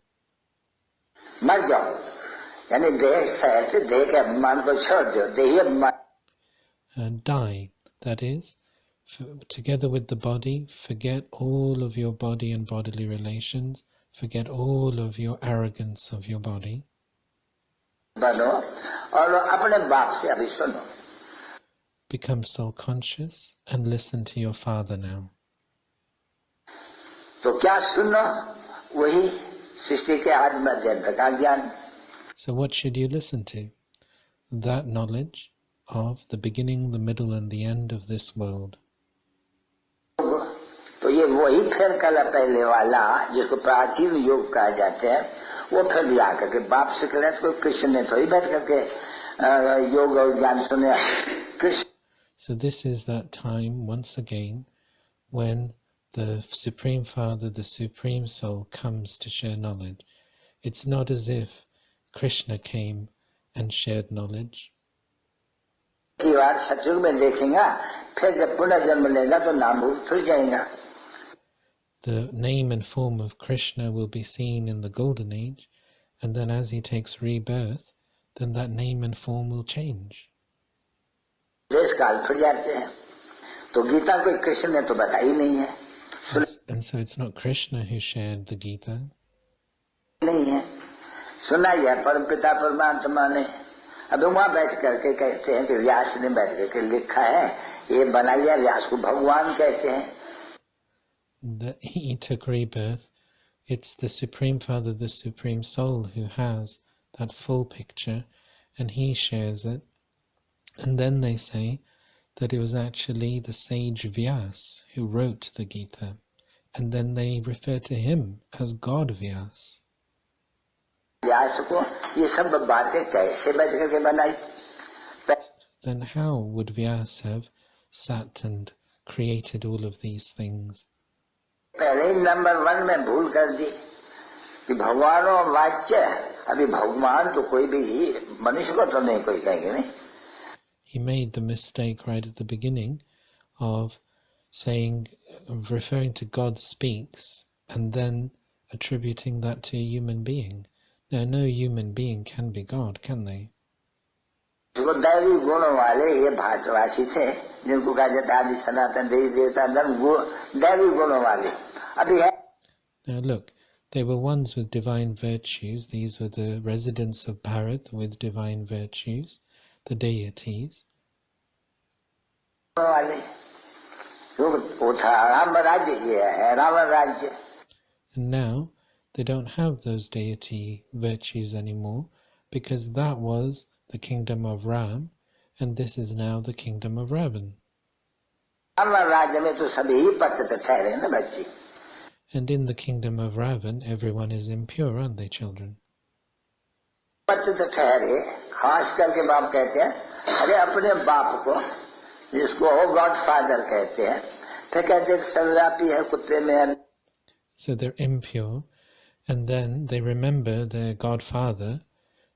मर जाओ, यानी देह सहित देह के अभिमान को छोड़ दो, देही अभिमान. And die, that is, together with the body, forget all of your body and bodily relations, forget all of your arrogance of your body. बनो और अपने बाप से अभी सुनो. Become self-conscious and listen to your father now. तो क्या सुनो? वही सृष्टि के आदि मध्य का ज्ञान. So what should you listen to? That knowledge of the beginning, the middle and the end of this world. तो ये वही फिर कल पहले वाला जिसको प्राचीन योग कहा जाते हैं, वो फिर भी आकर के बाप से कह रहे, कृष्ण ने थोड़ी बैठ करके योग और ज्ञान सुने. Krishna. So this is that time once again when the Supreme Father, the Supreme Soul comes to share knowledge. It's not as if Krishna came and shared knowledge. की बात सतयुग में देखेगा, फिर जब पुनर्जन्म लेगा तो नाम भूल फिर जाएगा. The name and form of Krishna will be seen in the Golden Age, and then as he takes rebirth, then that name and form will change. And so it's not Krishna who shared the Gita. सुना ही है परम पिता परमात्मा ने. अभी वहां बैठ करके कहते हैं कि व्यास ने बैठ करके लिखा है, ये बना लिया, व्यास को भगवान कहते हैं. That he took rebirth, it's the Supreme Father, the Supreme Soul who has that full picture, and he shares it. And then they say that it was actually the sage Vyas who wrote the Gita, and then they refer to him as God Vyas. Then how would Vyas have sat and created all of these things? पहले ही number 1 में भूल कर दी कि भगवान और वाच्य. अभी भगवान तो कोई भी मनुष्य को तो नहीं कोई कहेंगे नहीं. He made the mistake right at the beginning of saying, referring to God speaks, and then attributing that to a human being. Now, no human being can be God, can they? वो दैवी गुणों वाले ये भारतवासी थे जिनको कहा जाता है आदि सनातन देवी देवता धर्म दैवी गुणों वाले अभी है. Now look, they were ones with divine virtues. These were the residents of Bharat with divine virtues, the deities. वाले वो था राम राज्य, ये है रावण राज्य. And now they don't have those deity virtues anymore, because that was the kingdom of Ram, and this is now the kingdom of Ravan. Ravan राज्य में तो सभी ही पतित ठहरे ना बच्चे. And in the kingdom of Ravan, everyone is impure, aren't they, children? पतित ठहरे, खास करके बाप कहते हैं अरे अपने बाप को जिसको गॉड फादर कहते हैं, फिर कहते हैं सर्वव्यापी है कुत्ते में. So they're impure, and then they remember their godfather,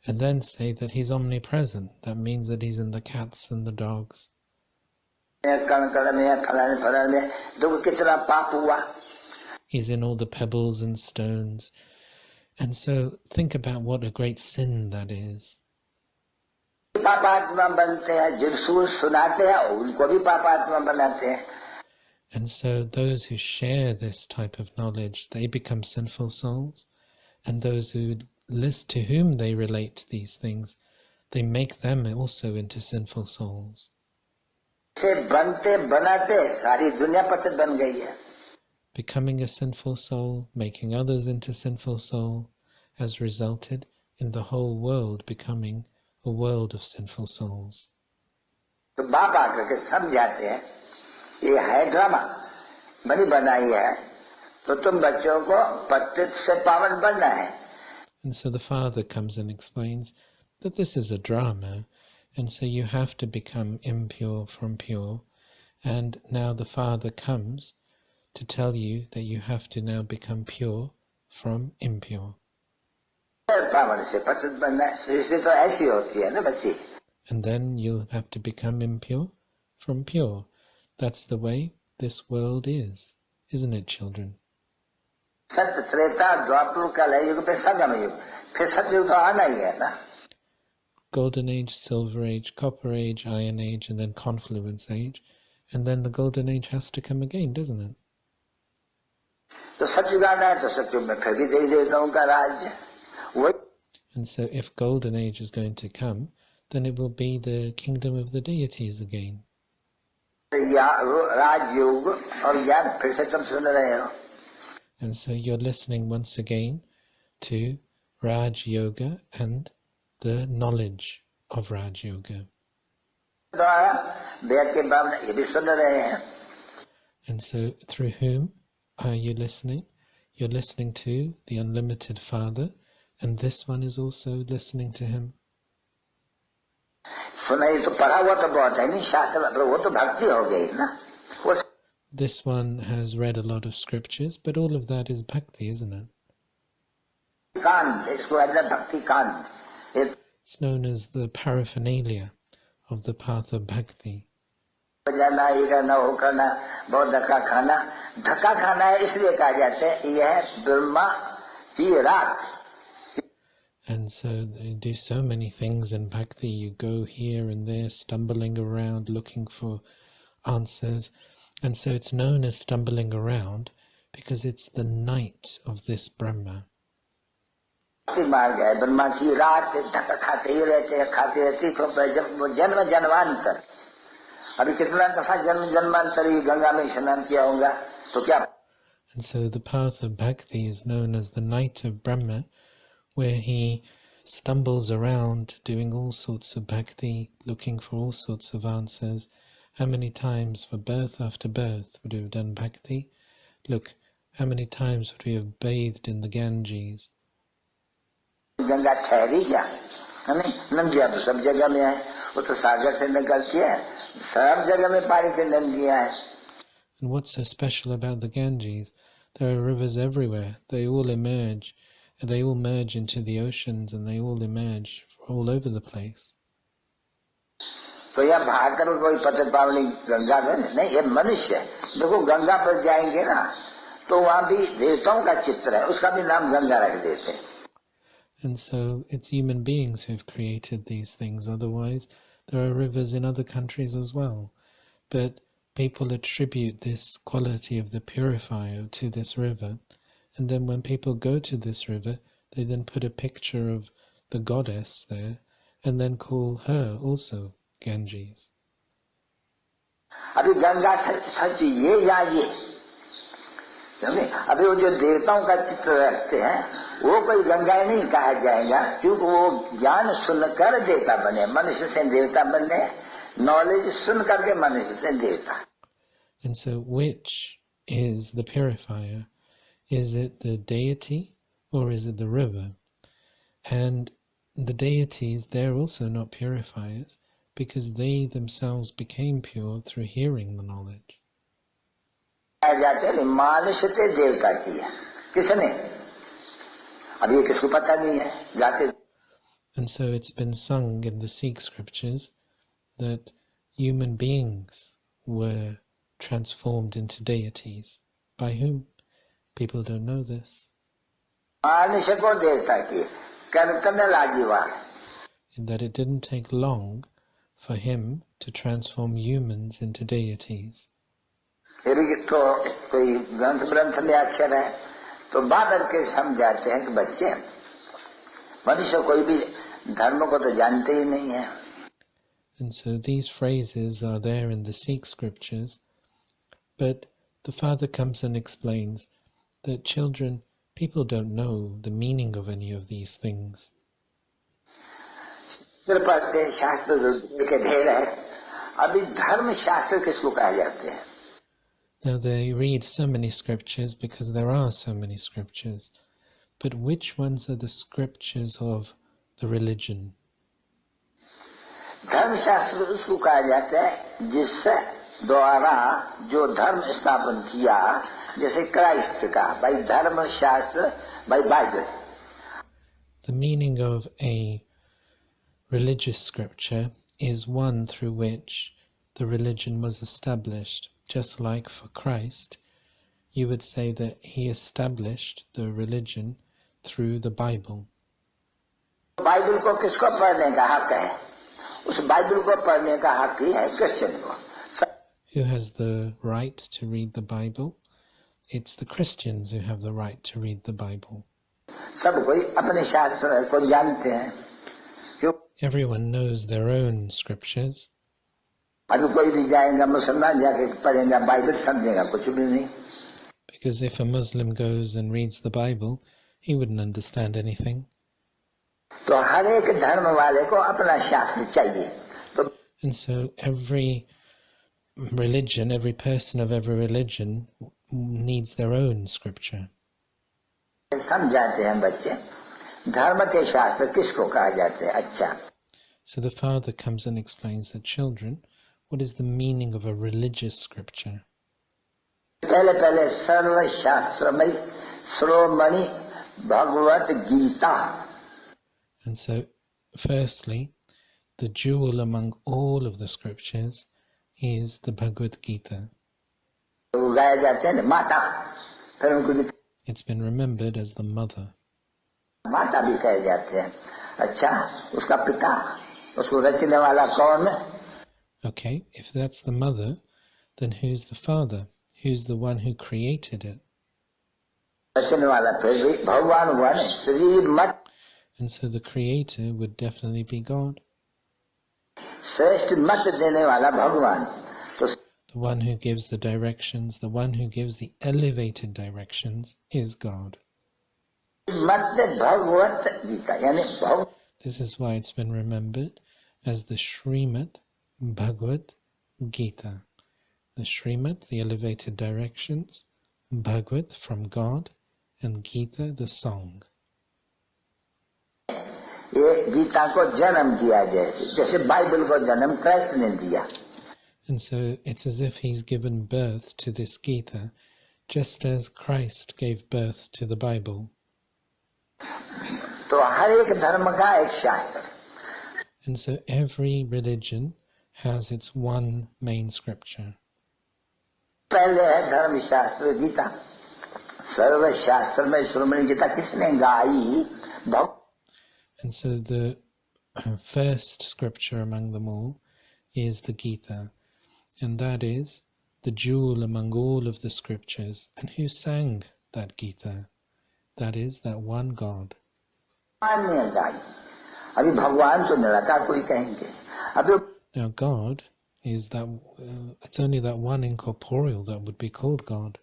and then say that he's omnipresent. That means that he's in the cats and the dogs. He's in all the pebbles and stones. And so think about what a great sin that is. And so those who share this type of knowledge, they become sinful souls. And those who list to whom they relate these things, they make them also into sinful souls. Becoming a sinful soul, making others into sinful soul, has resulted in the whole world becoming a world of sinful souls. तो बाप आकर के समझाते हैं ये है drama बनी बनाई है, तो तुम बच्चों को पतित से पावन बनना है. And so the father comes and explains that this is a drama, and so you have to become impure from pure. And now the father comes to tell you that you have to now become pure from impure. And then you'll have to become impure from pure. That's the way this world is, isn't it, children? Golden Age, Silver Age, Copper Age, Iron Age, and then Confluence Age. And then the Golden Age has to come again, doesn't it? And so if Golden Age is going to come, then it will be the kingdom of the deities again. And so you're listening once again to Raj Yoga and the knowledge of Raj Yoga. And so through whom are you listening? You're listening to the Unlimited Father, and this one is also listening to him. This one has read a lot of scriptures, but all of that is bhakti, isn't it? It's known as the paraphernalia of the path of bhakti. And so they do so many things in bhakti. You go here and there, stumbling around, looking for answers. And so it's known as stumbling around because it's the night of this Brahma. And so the path of bhakti is known as the night of Brahma, where he stumbles around doing all sorts of bhakti, looking for all sorts of answers. How many times for birth after birth would we have done bhakti? Look, how many times would we have bathed in the Ganges? Ganga ठहरी क्या नदियां तो सब जगह में है, वो तो सागर से निकलती है, सब जगह में पानी की नदियां है. And what's so special about the Ganges? There are rivers everywhere. They all emerge, and they all merge into the oceans, and they all emerge all over the place. तो यह भाकर कोई पतित पावनी गंगा नहीं, ये मनुष्य है. देखो गंगा पर जाएंगे ना तो वहाँ भी देवताओं का चित्र है, उसका भी नाम गंगा रख देते हैं. And so it's human beings who have created these things. Otherwise, There are rivers in other countries as well, but people attribute this quality of the purifier to this river, and then when people go to this river, they then put a picture of the goddess there, and then call her also Ganges. अभी गंगा सच ये या ये, अभी वो जो देवताओं का चित्र रखते हैं वो कोई गंगा नहीं कहा जाएगा, क्योंकि वो ज्ञान सुनकर देवता बने, मनुष्य से देवता बने, नॉलेज सुन करके मनुष्य से देवता. And so which is the purifier? Is it the deity or is it the river? And the deities, they're also not purifiers because they themselves became pure through hearing the knowledge. मानुष से देवता किया किसने, अब ये किसको पता नहीं है, जाते. And so it's been sung in the Sikh scriptures that human beings were transformed into deities. By whom? People don't know this. मानुष को देवता किया, कर्तन लाजीवाल. In that it didn't take long for him to transform humans into deities. फिर तो कोई ग्रंथ में अक्षर है तो बादल के समझाते हैं कि बच्चे मनुष्य कोई भी धर्म को तो जानते ही नहीं है. And so these phrases are there in the Sikh scriptures, but the father comes and explains that children, people don't know the meaning of any of these things. पढ़ते शास्त्र के ढेर है, अभी धर्म शास्त्र किसको कहा जाते हैं? Now they read so many scriptures because there are so many scriptures, but which ones are the scriptures of the religion? धर्म शास्त्र उसको कहा जाता है जिससे द्वारा जो धर्म स्थापन किया, जैसे क्राइस्ट का भाई धर्म शास्त्र भाई Bible. The meaning of a religious scripture is one through which the religion was established. Just like for Christ, you would say that he established the religion through the Bible. Bible को किसको पढ़ने का हक है? उस Bible को पढ़ने का हक ही है क्रिश्चियन को. Who has the right to read the Bible? It's the Christians who have the right to read the Bible. सब कोई अपने शास्त्र को जानते हैं. क्यों? Everyone knows their own scriptures. अभी कोई भी जाएगा मुसलमान जाके पढ़ेगा बाइबल समझेगा कुछ भी नहीं. Because if a Muslim goes and reads the Bible, he wouldn't understand anything. तो हर एक धर्म वाले को अपना शास्त्र चाहिए. तो And so every religion, every person of every religion needs their own scripture. समझाते हैं बच्चे धर्म के शास्त्र किसको कहा जाते हैं. अच्छा, So the father comes and explains to children what is the meaning of a religious scripture. पहले पहले सर्व शास्त्रमय श्रोमणि Bhagavad Gita. And so firstly, the jewel among all of the scriptures is the Bhagavad Gita. तो गाया जाते हैं माता, फिर उनको It's been remembered as the mother. माता भी कहे जाते हैं. अच्छा, उसका पिता, उसको रचने वाला कौन? Okay, if that's the mother, then who's the father? Who's the one who created it? रचने वाला फिर भी भगवान हुआ नहीं. श्री मत And so the creator would definitely be God. श्रेष्ठ मत देने वाला भगवान. तो The one who gives the directions, the one who gives the elevated directions is God. मत भगवत गीता यानी भगवत. This is why it's been remembered as the Srimad Bhagavad Gita. The Srimad, the elevated directions, Bhagavad from God, and Gita, the song. ये गीता को जन्म दिया जैसे Bible को जन्म Christ ने दिया. And so it's as if he's given birth to this Gita, just as Christ gave birth to the Bible. तो हर एक धर्म का एक शास्त्र. And so every religion has its one main scripture. पहले है धर्म शास्त्र गीता. सर्व शास्त्र में श्रोमणी गीता किसने गाई? And so the first scripture among them all is the Gita, and that is the jewel among all of the scriptures. And who sang that Gita? That is that one God. Now God is that, it's only that one incorporeal that would be called God.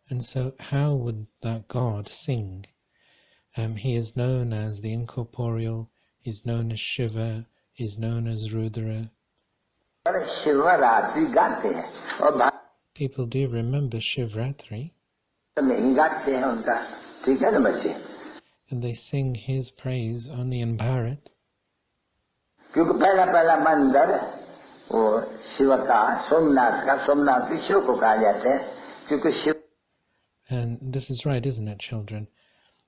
And so how would that God sing? He is known as the incorporeal, is known as Shiva, is known as Rudra. People do remember Shivratri, and they sing his praise only in Bharat. And this is right, isn't it, children?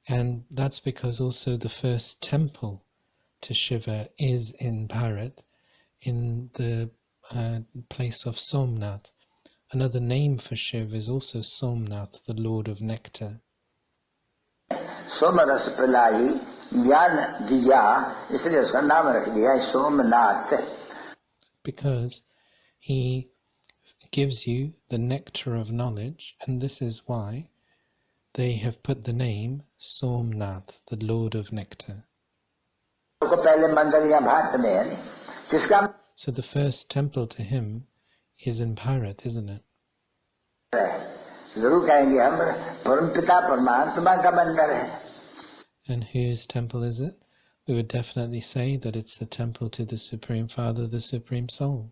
And that's because also the first temple to Shiva is in Bharat, in the place of Somnath. Another name for Shiv is also Somnath, the Lord of Nectar. Because he gives you the nectar of knowledge, and this is why they have put the name Somnath, the Lord of Nectar. So the first temple to him is in Bharat, isn't it? And whose temple is it? We would definitely say that it's the temple to the Supreme Father, the Supreme Soul.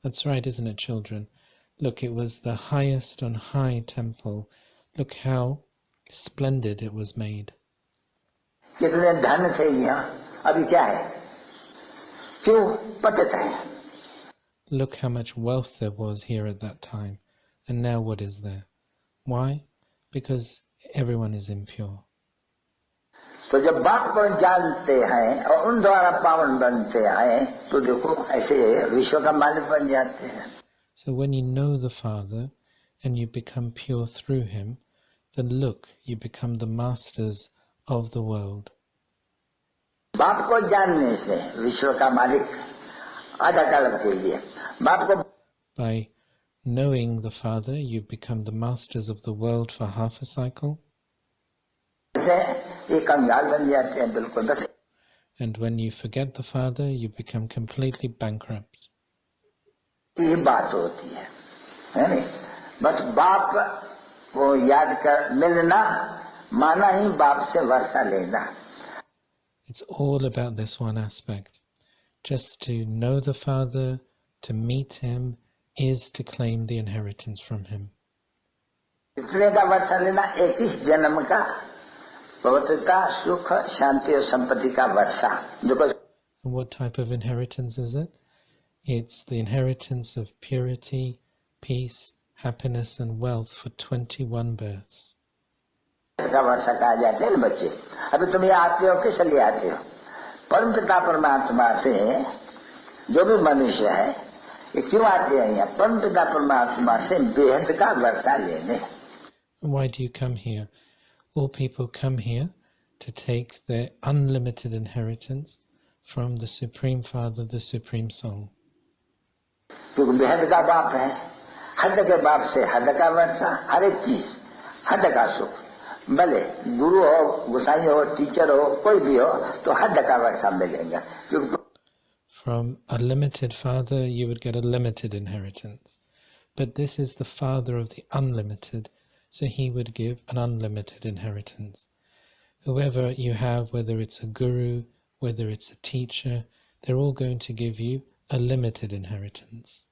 That's right, isn't it, children? Look, it was the highest on high temple. Look how splendid it was made. Look how much wealth there was here at that time. And now what is there? Why? Because everyone is impure. So when you know the Father and you become pure through him, then look, you become the masters of the world. By knowing the Father, you become the masters of the world for half a cycle. And when you forget the Father, you become completely bankrupt. It's all about this one aspect. Just to know the Father, to meet him, is to claim the inheritance from him. And what type of inheritance is it? It's the inheritance of purity, peace, happiness and wealth for 21 births. Why do you come here? All people come here to take their unlimited inheritance from the Supreme Father, the Supreme Soul. From a limited Father, you would get a limited inheritance. But this is the Father of the unlimited, so he would give an unlimited inheritance. Whoever you have, whether it's a guru, whether it's a teacher, they're all going to give you a limited inheritance.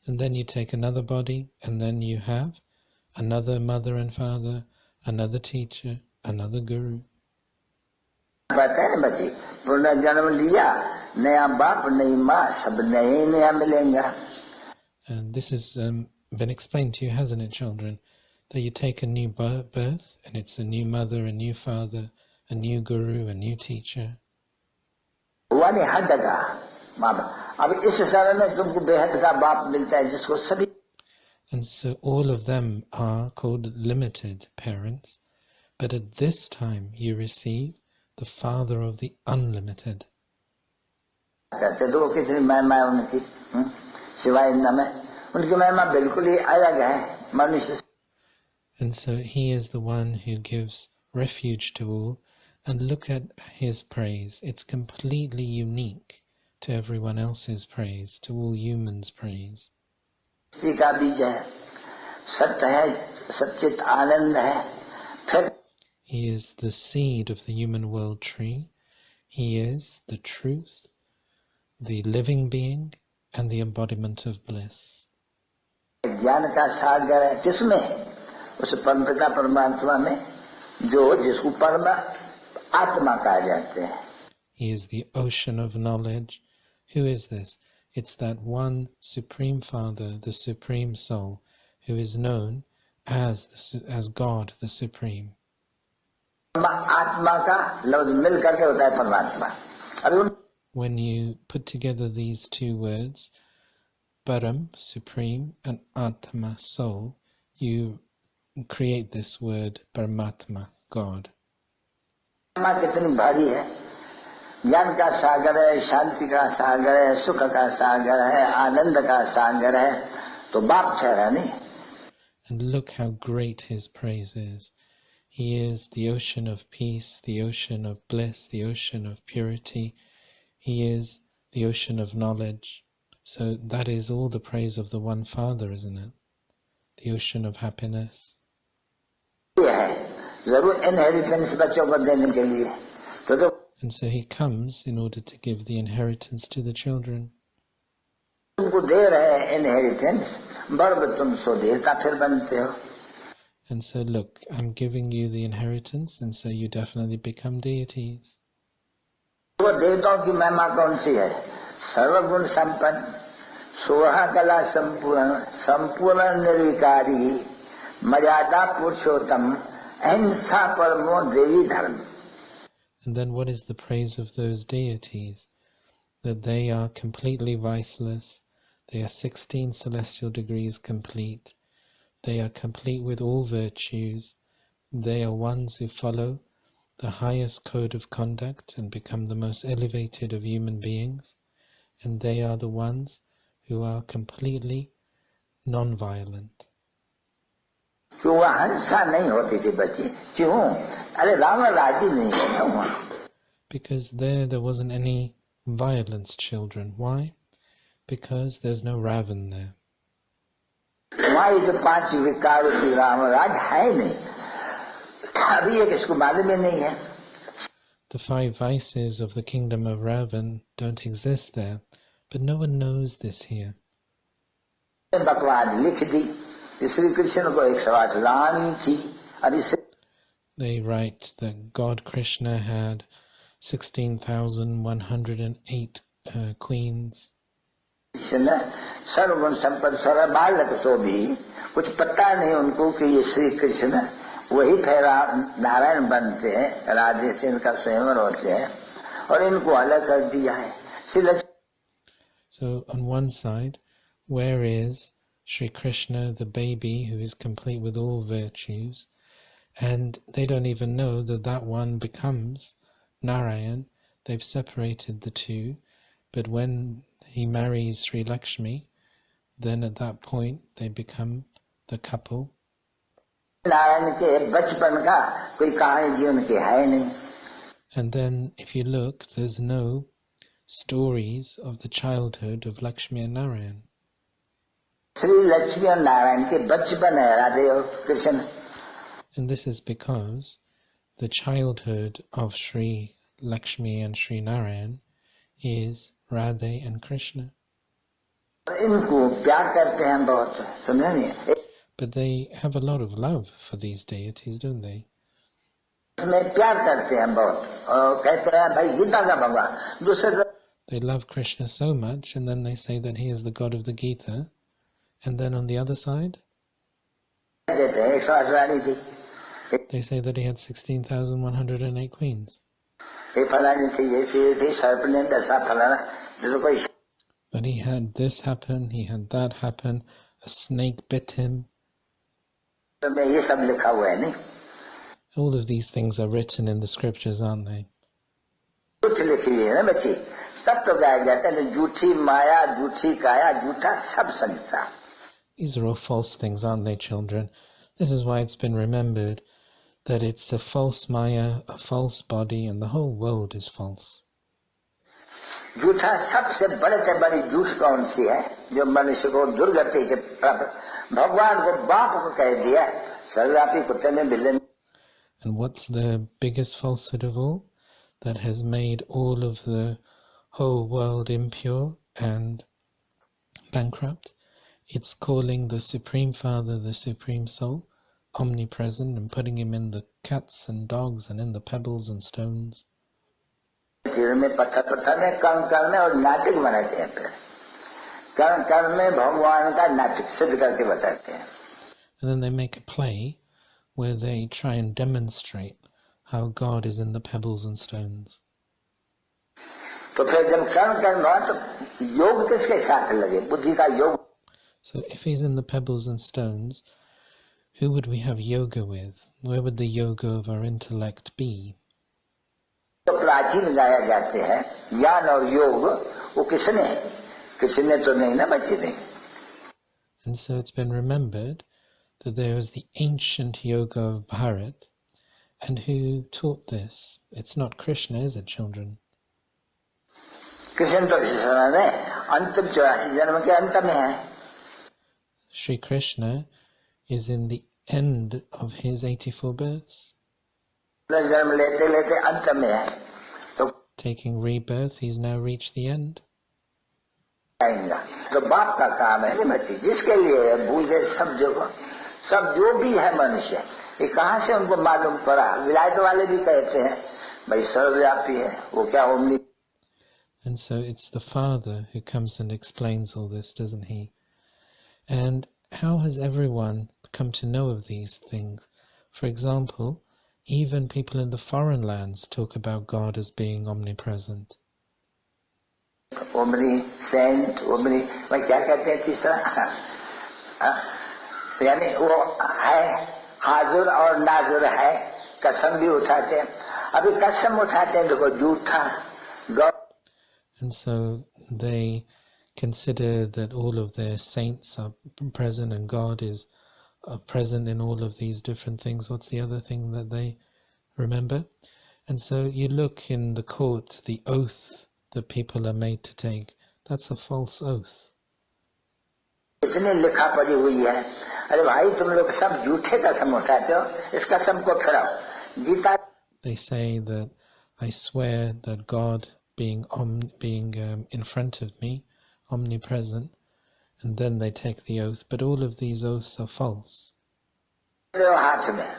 And then you take another body, and then you have another mother and father, another teacher, another guru. And this has been explained to you, hasn't it, children? that you take a new birth, and it's a new mother, a new father, a new guru, a new teacher. हुआ नहीं हर जगह माँ बाप। अब इस शरण में तुमको बेहद का बाप मिलता है जिसको सभी। And so all of them are called limited parents, but at this time you receive the Father of the unlimited. कहते तो कितनी महिमा उनकी सिवाय न में उनकी महिमा बिल्कुल ही अलग है मनुष्य। And so he is the one who gives refuge to all, and look at his praise. It's completely unique to everyone else's praise, to all humans' praise. का बीज है, सत्य है, सच्चित आनंद है। फिर He is the seed of the human world tree. He is the truth, the living being, and the embodiment of bliss. ज्ञान का सागर है किसमें? उस परमपिता परमात्मा में जो जिसको परम आत्मा कहा जाते हैं। He is the ocean of knowledge. Who is this? It's that one Supreme Father, the Supreme Soul, who is known as God, the Supreme. आत्मा का लफ्ज मिल करके होता है परमात्मा। When you put together these two words, Param, Supreme, and Atma, Soul, you create this word Paramatma, God. कितनी भारी है, ज्ञान का सागर है, शांति का सागर है, सुख का सागर है, आनंद का सागर है, तो बाप ठहरा नहीं। And look how great his praise is. He is the ocean of peace, the ocean of bliss, the ocean of purity. He is the ocean of knowledge. So that is all the praise of the one Father, isn't it? The ocean of happiness. And so he comes in order to give the inheritance to the children. And so look, I'm giving you the inheritance, and so you definitely become deities. देवताओं की महिमा कौन सी है? सर्वगुण संपन्न, सोहा कला संपूर्ण, संपूर्ण निर्विकारी, मर्यादा पुरुषोत्तम, अहिंसा परमो देवी धर्म। And then what is the praise of those deities? That they are completely viceless, they are 16 celestial degrees complete, they are complete with all virtues, they are ones who follow the highest code of conduct and become the most elevated of human beings, and they are the ones who are completely non-violent. Because there wasn't any violence, children. Why? Because there's no Ravan there. The 5 vices of the kingdom of Ravan don't exist there, but no one knows this here. They write that God Krishna had 16,108 queens. सर्वगुण संपन्न सर्व बालक तो भी कुछ पता नहीं उनको कि ये श्री कृष्ण वही फिर नारायण बनते हैं, राधे से इनका स्वयंवर होते हैं और इनको अलग कर दिया है। So on one side, where is Sri Krishna, the baby who is complete with all virtues, and they don't even know that that one becomes Narayan. They've separated the two, but when he marries Sri Lakshmi, then at that point they become the couple. And then if you look, there's no stories of the childhood of Lakshmi and Narayan. And this is because the childhood of Sri Lakshmi and Sri Narayan is Radhe and Krishna. But they have a lot of love for these deities, don't they? They love Krishna so much, and then they say that he is the God of the Gita. And then on the other side? They say that he had 16,108 queens. That he had this happen, he had that happen, a snake bit him. All of these things are written in the scriptures, aren't they? These are all false things, aren't they, children? This is why it's been remembered that it's a false maya, a false body, and the whole world is false. झूठा सबसे बड़े से बड़ी झूठ कौन सी है जो मनुष्य को दुर्गति के भगवान को बाप को कह दिया सर्वव्यापी कुत्ते में बिल्ले. And what's the biggest falsehood of all? That has made all of the whole world impure and bankrupt? It's calling the Supreme Father, the Supreme Soul, omnipresent, and putting him in the cats and dogs and in the pebbles and stones. में पत्थर में कर्म में और नाटक बनाते हैं. फिर कर्म में भगवान का नाटक सिद्ध करके बताते हैं. And then they make a play where they try and demonstrate how God is in the pebbles and stones. तो फिर जब कर्म हुआ तो योग किसके साथ लगे? बुद्धि का योग. So if he's in the pebbles and stones, who would we have yoga with? Where would the yoga of our intellect be? प्राचीन गाया जाते हैं ज्ञान और योग वो किसने तो नहीं ना बच्चे ने. And so it's been remembered that there was the ancient yoga of Bharat, and who taught this? It's not Krishna, is it, children? Krishna तो अंतिम 84 जन्म के अंत में है. Sri Krishna is in the end of his 84 births. जन्म लेते लेते अंत में है. तो taking rebirth, he's now reached the end. तो बाप का काम है बच्चे जिसके लिए भूल गए सब जो भी है मनुष्य ये कहाँ से उनको मालूम पड़ा. विलायत वाले भी कहते हैं भाई सर्वव्यापी है वो क्या omni. And so it's the Father who comes and explains all this, doesn't he? And how has everyone come to know of these things? For example, even people in the foreign lands talk about God as being omnipresent. Omniscient, मैं क्या कहते हैं तीसरा यानी वो है हाजुर और नाजुर है. कसम भी उठाते हैं. अभी कसम उठाते हैं देखो झूठा. And so they consider that all of their saints are present and God is present in all of these different things. What's the other thing that they remember? And so you look in the court, the oath that people are made to take, that's a false oath. इतनी लिखा पड़ी हुई है. अरे भाई तुम लोग सब झूठे कसम उठाते हो. इस कसम को फिराओ. Gita. They say that I swear that God being in front of me, omnipresent, and then they take the oath, but all of these oaths are false. हाथ में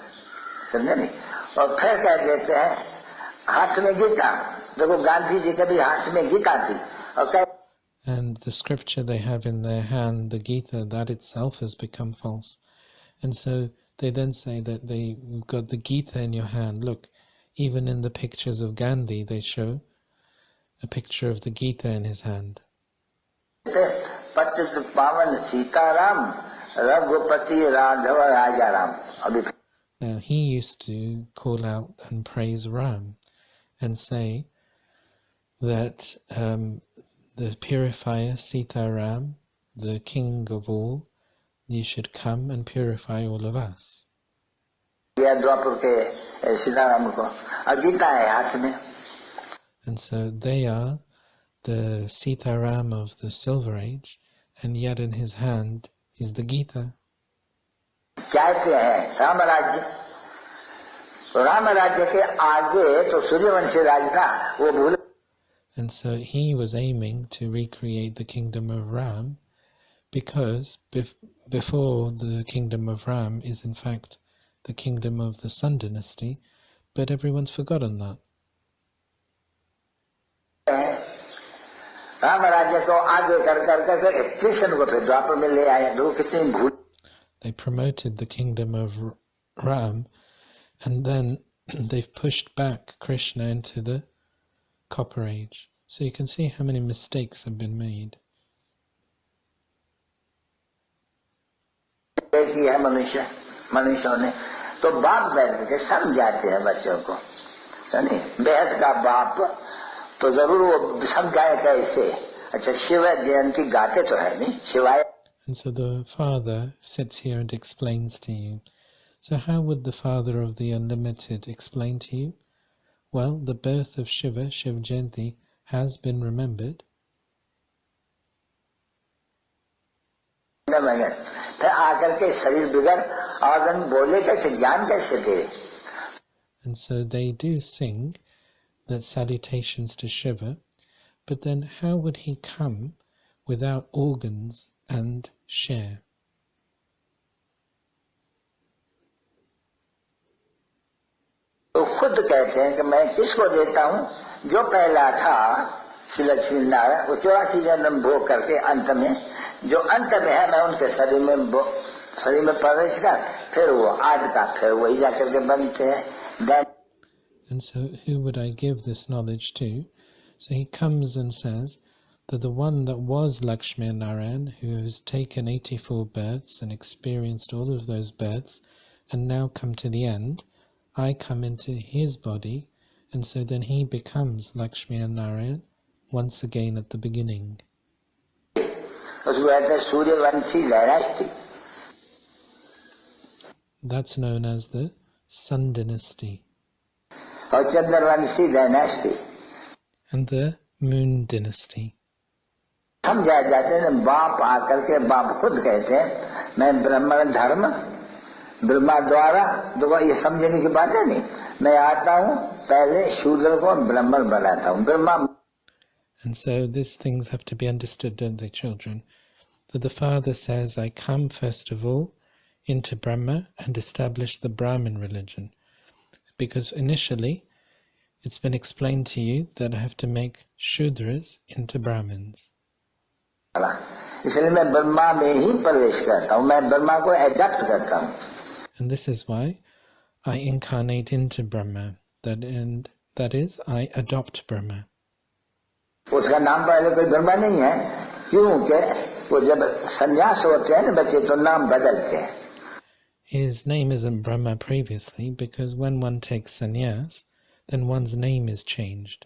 समझे नहीं. और फिर कह देते हैं हाथ में गीता. देखो गांधी जी के भी हाथ में गीता थी. और and the scripture they have in their hand, the Gita, that itself has become false. And so they then say that you've got the Gita in your hand. Look, even in the pictures of Gandhi, they show a picture of the Gita in his hand. Now, he used to call out and praise Ram and say that the purifier Sita Ram, the king of all, you should come and purify all of us. And so they are the Sita Ram of the Silver Age, and yet in his hand is the Gita. And so he was aiming to recreate the kingdom of Ram, because before the kingdom of Ram is in fact the kingdom of the Sun dynasty, but everyone's forgotten that. They promoted the kingdom of Ram, and then they've pushed back Krishna into the Copper Age. So you can see how many mistakes have been made. है मनुष्यों ने तो बाप बैठ के समझाते हैं बच्चों को, बेहद का बाप तो जरूर वो समझाए कैसे. अच्छा, शिव जयंती गाते तो है नहीं शिवाय. And so the father sits here and explains to you. So how would the father of the unlimited explain to you? Well, the birth of Shiva, Shiv Jayanti, has been remembered. फिर आकर के शरीर बिगड़ और बोले कैसे, ज्ञान कैसे दे. And so they do sing that salutations to Shiva, but then how would he come without organs and share? तो खुद कहते हैं कि मैं किसको देता हूँ, जो पहला था श्री लक्ष्मी नारायण, वो 84 जन्म भोग करके अंत में जो अंत में है, मैं उनके शरीर में प्रवेश कर, फिर वो आदि का फिर वही जाकर के बनते हैं. And so who would I give this knowledge to? So he comes and says that the one that was Lakshmi and Narayan, who has taken 84 births and experienced all of those births and now come to the end, I come into his body, and so then he becomes Lakshmi and Narayan once again at the beginning. That's known as the Sun Dynasty. And the Moon Dynasty. समझाए जाते हैं, बाप आकर के बाप खुद कहते हैं मैं ब्राह्मण धर्म ब्रह्मा द्वारा, तो ये समझने की बात है नहीं. मैं आता हूँ पहले शूद्र को ब्राह्मण बनाता हूँ, Brahma. And so these things have to be understood, don't they, children? That the father says, I come first of all into Brahma and establish the Brahmin religion. Because initially it's been explained to you that I have to make Shudras into Brahmins. इसलिए मैं ब्रह्मा में ही प्रवेश करता हूँ, मैं ब्रह्मा को adopt करता हूँ. And this is why I incarnate into Brahma. That is, I adopt Brahma. उसका नाम पहले कोई ब्रह्मा नहीं है, क्योंकि वो जब संन्यास होते हैं ना बच्चे तो नाम बदलते हैं. His name isn't Brahma previously because when one takes sannyas, then one's name is changed.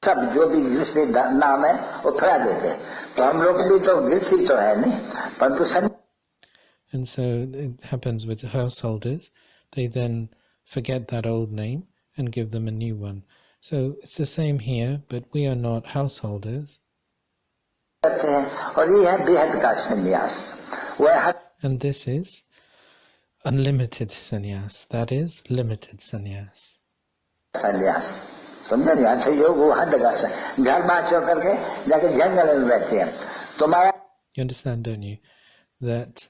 सब जो भी गृहस्थी नाम है वो फेरा देते हैं, तो हम लोग भी तो गृहस्थी तो है नहीं, परंतु. And so it happens with householders. They then forget that old name and give them a new one. So it's the same here, but we are not householders. And this is unlimited sannyas. That is limited sannyas. You understand, don't you? That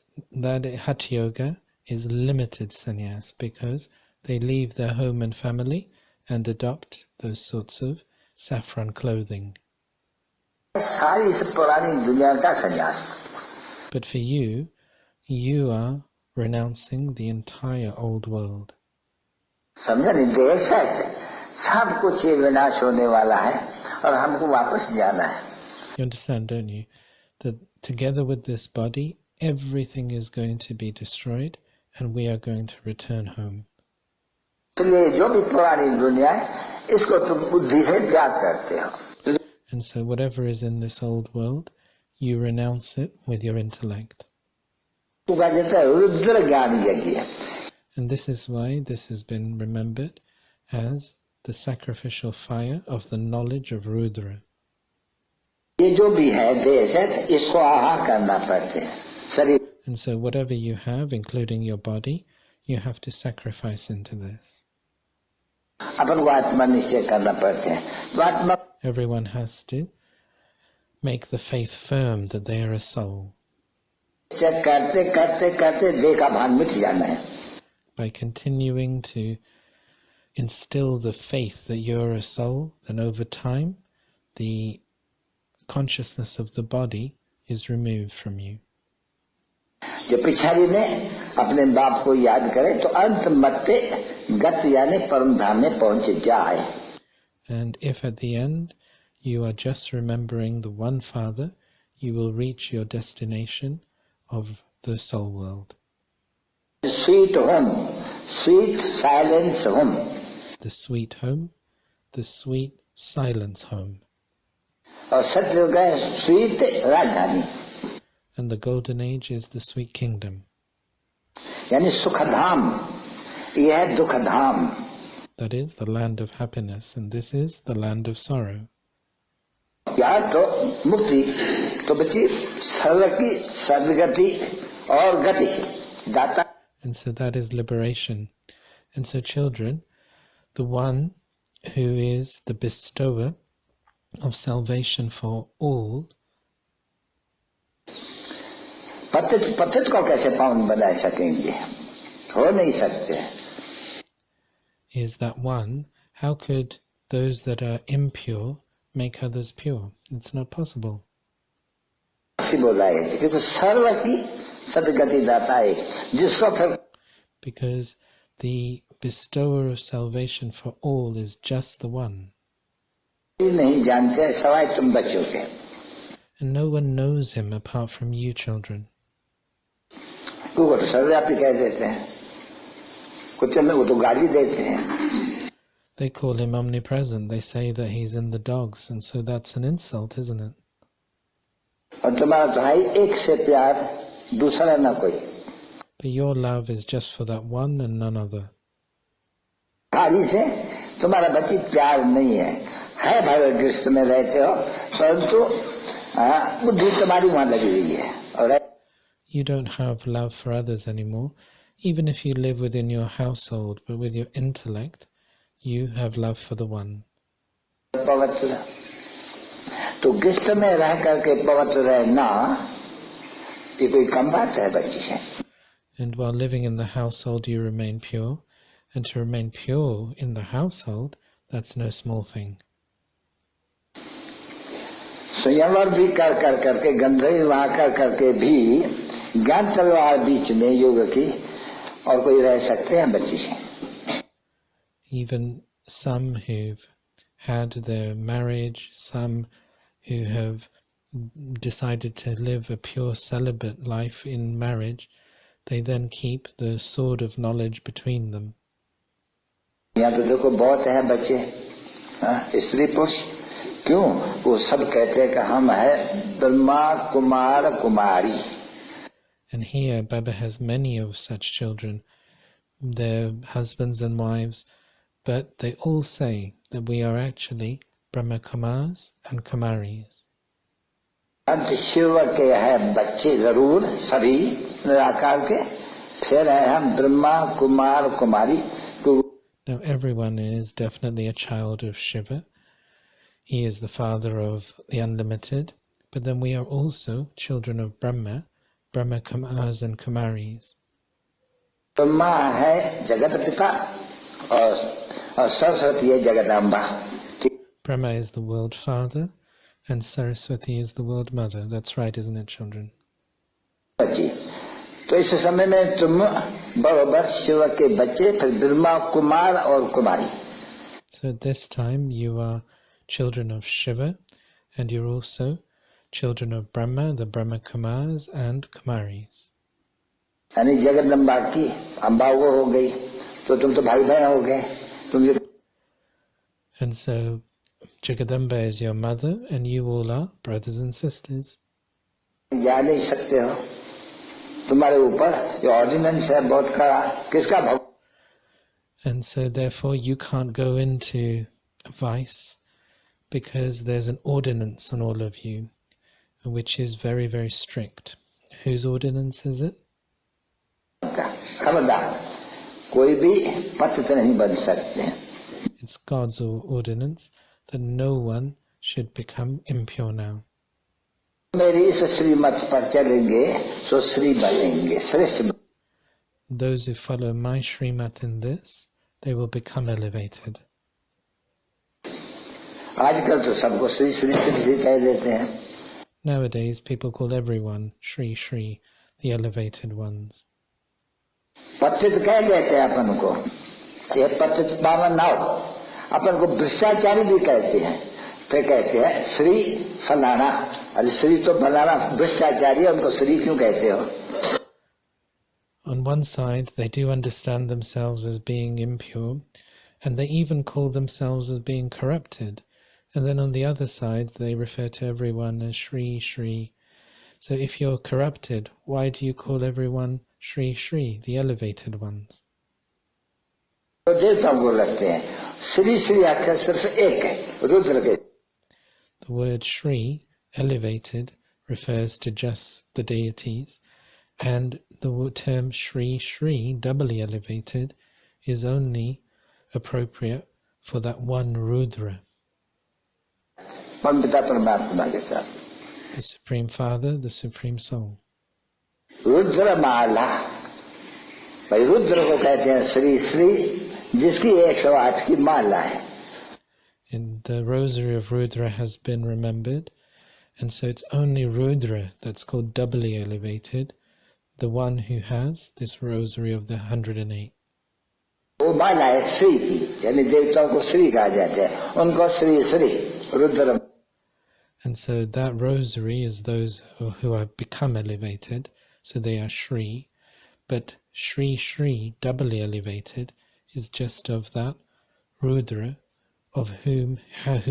Hatha Yoga is limited sannyas because they leave their home and family and adopt those sorts of saffron clothing. But for you, you are renouncing the entire old world. You understand, don't you? That together with this body, everything is going to be destroyed and we are going to return home. And so whatever is in this old world, you renounce it with your intellect. And this is why this has been remembered as the sacrificial fire of the knowledge of Rudra. And so whatever you have, including your body, you have to sacrifice into this. Everyone has to make the faith firm that they are a soul. By continuing to instill the faith that you're a soul, then over time, the consciousness of the body is removed from you. जो पिछाड़ी ने अपने बाप को याद करे तो अंत मत्ते गत यानी परम धाम में पहुंच जाए. And if at the end you are just remembering the one Father, you will reach your destination of the soul world. Sweet home, sweet silence home. The sweet home, the sweet silence home. और सतयुग है sweet राजधानी. And the golden age is the sweet kingdom. यानी सुखधाम, यह है दुखधाम. That is the land of happiness, and this is the land of sorrow. यहाँ तो मुक्ति तो बची सर्व की सदगति और गति दाता. And so that is liberation. And so children, the one who is the bestower of salvation for all, पतित को कैसे पावन बना सकेंगे? हो नहीं सकते. is that one. How could those that are impure make others pure? It's not possible. बोला है क्योंकि सर्व की सदगति दाता है जिसको फिर. Because the bestower of salvation for all is just the one. नहीं जानते सवाई तुम बच्चों के. And no one knows him apart from you children. को तो सर्वव्यापी कह देते हैं, कुछ में वो तो गाली देते हैं. They call him omnipresent. They say that he's in the dogs, and so that's an insult, isn't it? और तुम्हारा तो है एक से प्यार, दूसरा ना कोई. But your love is just for that one and none other. खाली से तुम्हारा बच्ची प्यार नहीं है भगवत कृष्ण में रहते हो, परंतु बुद्धि तुम्हारी वहां लगी हुई है. और You don't have love for others anymore, even if you live within your household, but with your intellect, you have love for the one. पवित्र तो कृष्ण में रह करके पवित्र रहना ये कोई कम बात है बच्ची से. And while living in the household, you remain pure, and to remain pure in the household, that's no small thing. संयमवर भी कर करके गंधर्व वहां कर करके भी ज्ञान तलवार बीच में योग की और कोई रह सकते हैं बच्ची से. Even some who've had their marriage, some who have decided to live a pure celibate life in marriage, they then keep the sword of knowledge between them. यहाँ तो देखो बहुत है बच्चे स्त्री पुरुष. क्यों? वो सब कहते हैं कि हम है ब्रह्मा कुमार कुमारी. And here Baba has many of such children, their husbands and wives, but they all say that we are actually Brahma Kumars and Kumaris. Shiv के है बच्चे जरूर सभी निराकार के, फिर है हम ब्रह्मा कुमार कुमारी. Now everyone is definitely a child of Shiva. He is the father of the unlimited, but then we are also children of Brahma, Brahma Kumars and Kumaris. Brahma है जगत पिता और सरस्वती है Jagdamba. Brahma is the world father and Saraswati is the world mother. That's right, isn't it, children? तो इस समय में तुम बराबर शिव के बच्चे, फिर ब्रह्मा कुमार और कुमारी. So at this time you are children of Shiva, and you're also children of Brahma, the Brahma Kumars and Kumaris. यानी जगदम्बा की अम्बा वो हो गई तो तुम तो भाई बहन हो गए. तुम And so Jagadamba is your mother, and you all are brothers and sisters. जा नहीं सकते हो, तुम्हारे ऊपर ये ऑर्डिनेंस है बहुत कड़ा. किसका भव? And so therefore you can't go into vice, because there's an ordinance on all of you, which is very, very strict. Whose ordinance is it? खबरदार कोई भी पतित नहीं बन सकते. It's God's ordinance that no one should become impure now. मेरी इस श्रीमत पर चलेंगे सो श्री बनेंगे, श्रेष्ठ. Those who follow my Srimat in this, they will become elevated. आजकल तो सबको श्री श्री श्री कह देते हैं. Nowadays, people call everyone Shri Shri. the elevated ones. पतित कह कहते हैं अपन को, ये पतित पावन नाव, अपन को भ्रष्टाचारी भी कहते हैं, फिर कहते हैं श्री फलाना। अरे श्री तो फलाना भ्रष्टाचारी, उनको श्री क्यों कहते हो? On one side, they do understand themselves as being impure, and they even call themselves as being corrupted. And then on the other side, they refer to everyone as Shri Shri. So if you're corrupted, why do you call everyone Shri Shri, the elevated ones? तो देवताओं को लगते हैं, श्री श्री अक्षर सिर्फ एक है, रुद्र के। The word Shri, elevated, refers to just the deities, and the term Shri Shri, doubly elevated, is only appropriate for that one Rudra, पिता परमात्मा के साथ। the Supreme Father, the Supreme Soul. Rudra माला, भाई रुद्र को कहते हैं श्री श्री, जिसकी 108 की माला है। And the rosary of Rudra has been remembered, and so it's only Rudra that's called doubly elevated, the one who has this rosary of the 108. वो माला है श्री की, यानी देवताओं को श्री कहा जाता है, उनको Shri Shri Rudra. And so that rosary is those who have become elevated, so they are Shri. But Shri Shri, doubly elevated, is just of that Rudra, of who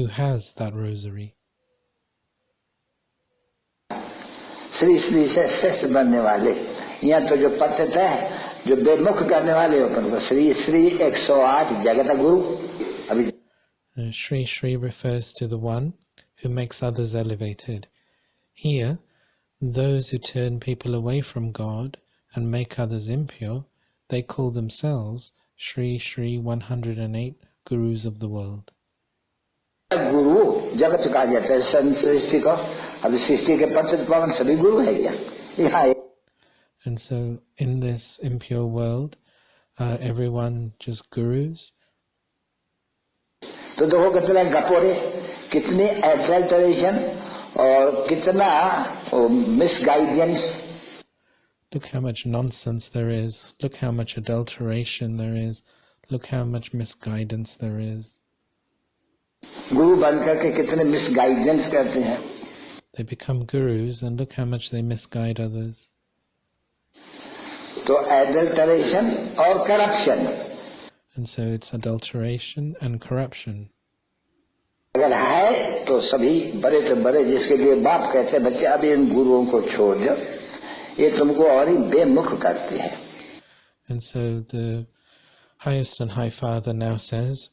has that rosary. Shri Shri से श्रेष्ठ बनने वाले, यहाँ तो जो पतित है, जो बेमुख करने वाले अपन को श्री श्री 108 जगत गुरु। अभी Shri Shri refers to the one who makes others elevated. Here, those who turn people away from God and make others impure, they call themselves Shri Shri 108 Gurus of the world. गुरु जगत कहा जाता है सृष्टि को। अभी सृष्टि के पतित पावन सभी गुरु है क्या? यहाँ And so in this impure world, everyone just gurus. तो देखो कितने गपोरे, कितनी एडल्टरेशन और कितना misguidance. Look how much nonsense there is. Look how much adulteration there is. Look how much misguidance there is. गुरु बनकर के कितने मिसगाइडेंस करते हैं। They become gurus and look how much they misguide others. तो adulteration और corruption, And so it's adulteration and corruption. अगर है तो सभी बड़े से बड़े, जिसके लिए बाप कहते हैं बच्चे अभी इन गुरुओं को छोड़ दो, ये तुमको और ही बेमुख करते हैं। And so the highest and high father now says,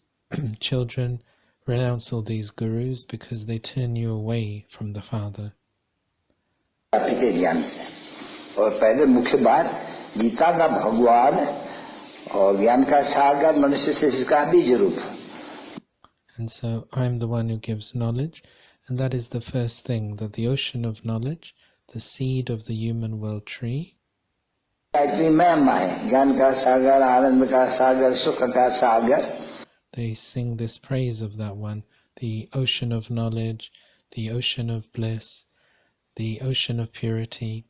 children, renounce all these gurus because they turn you away from the Father. के ज्ञान से, और पहले मुख्य बात गीता का भगवान और ज्ञान का सागर मनुष्य से इसका बीज रूप। And so I'm the one who gives knowledge, and that is the first thing, that the ocean of knowledge, the seed of the human world tree, ज्ञान का सागर, आनंद का सागर, सुख का सागर। they sing this praise of that one, the ocean of knowledge, the ocean of bliss, the ocean of purity.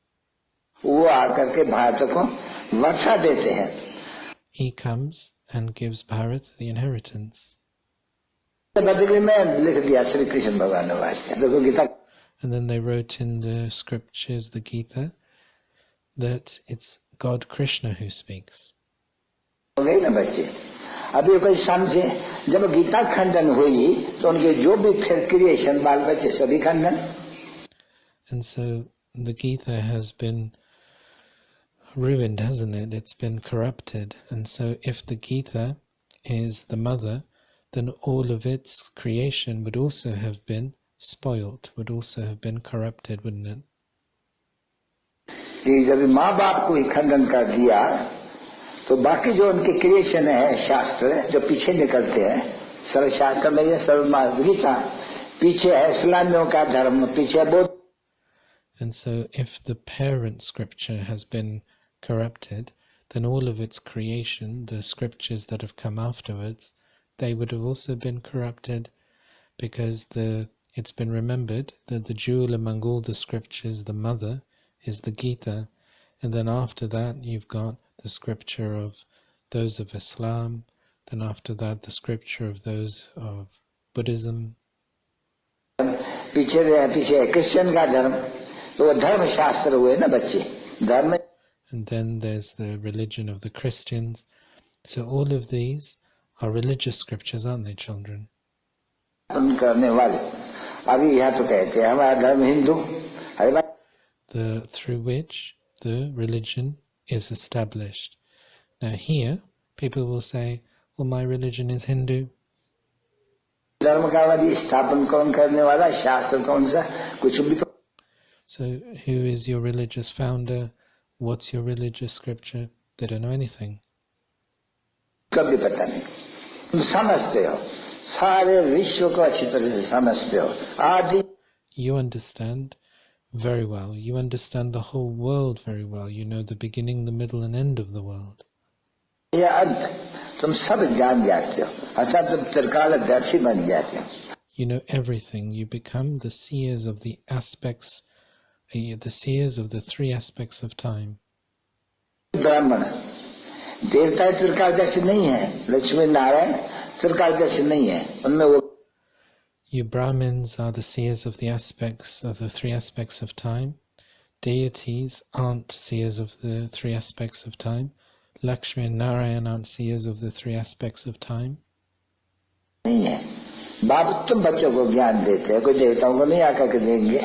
वो आकर के भारत को वर्षा देते हैं। He comes and gives Bharat the inheritance. बदले में लिख दिया श्री कृष्ण भगवान ने वाक्य, देखो Gita. And then they wrote in the scriptures, the Gita, that it's God Krishna who speaks. हो गई ना बच्चे? अभी कोई समझे, जब गीता खंडन हुई तो उनके जो भी फिर क्रिएशन बाल बच्चे सभी खंडन। And so the Gita has been ruined, hasn't it? It's been corrupted. And so if the Gita is the mother, then all of its creation would also have been spoilt, would also have been corrupted, wouldn't it? कि जब माँ बाप को ही खंडन कर दिया तो बाकी जो उनके क्रिएशन है, शास्त्र जो पीछे निकलते हैं, सर्वशास्त्र में ये सर्व गीता पीछे है, इस्लामियों का धर्म पीछे बौद्ध। And so if the parent scripture has been corrupted, then all of its creation, the scriptures that have come afterwards, they would have also been corrupted, because it's been remembered that the jewel among all the scriptures, the mother, is the Gita, And then after that, you've got the scripture of those of Islam. Then after that, the scripture of those of Buddhism. पीछे Christian का धर्म, तो वो धर्म शास्त्र हुए ना बच्चे, धर्म. And then there's the religion of the Christians. So all of these are religious scriptures, aren't they, children? करने वाले अभी यहाँ तो कहते हैं हमारा धर्म Hindu, through which the religion is established. Now here, people will say, well, my religion is Hindu. धर्म का स्थापन कौन करने वाला, शास्त्र कौन सा, कुछ भी. So who is your religious founder? What's your religious scripture? They don't know anything. कभी पता नहीं. तुम समझते हो, सारे विश्व को अच्छी तरह से समझते हो. आदि. You understand very well. You understand the whole world very well. You know the beginning, the middle, and end of the world. ये अंत तुम सब जान जाते हो. अच्छा तुम त्रिकालदर्शी बन जाते हो. You know everything. You become the seers of the aspects, the seers of the three aspects of time. ब्राह्मण देवता त्रिकालदर्शी नहीं है, लक्ष्मी नारायण त्रिकालदर्शी नहीं है, उनमें वो. You Brahmins are the seers of the aspects of the three aspects of time. Deities aren't seers of the three aspects of time. Lakshmi and Narayan aren't seers of the three aspects of time. नहीं है. बाप तुम बच्चों को ज्ञान देते हैं, कोई देवताओं को नहीं आकर के देंगे.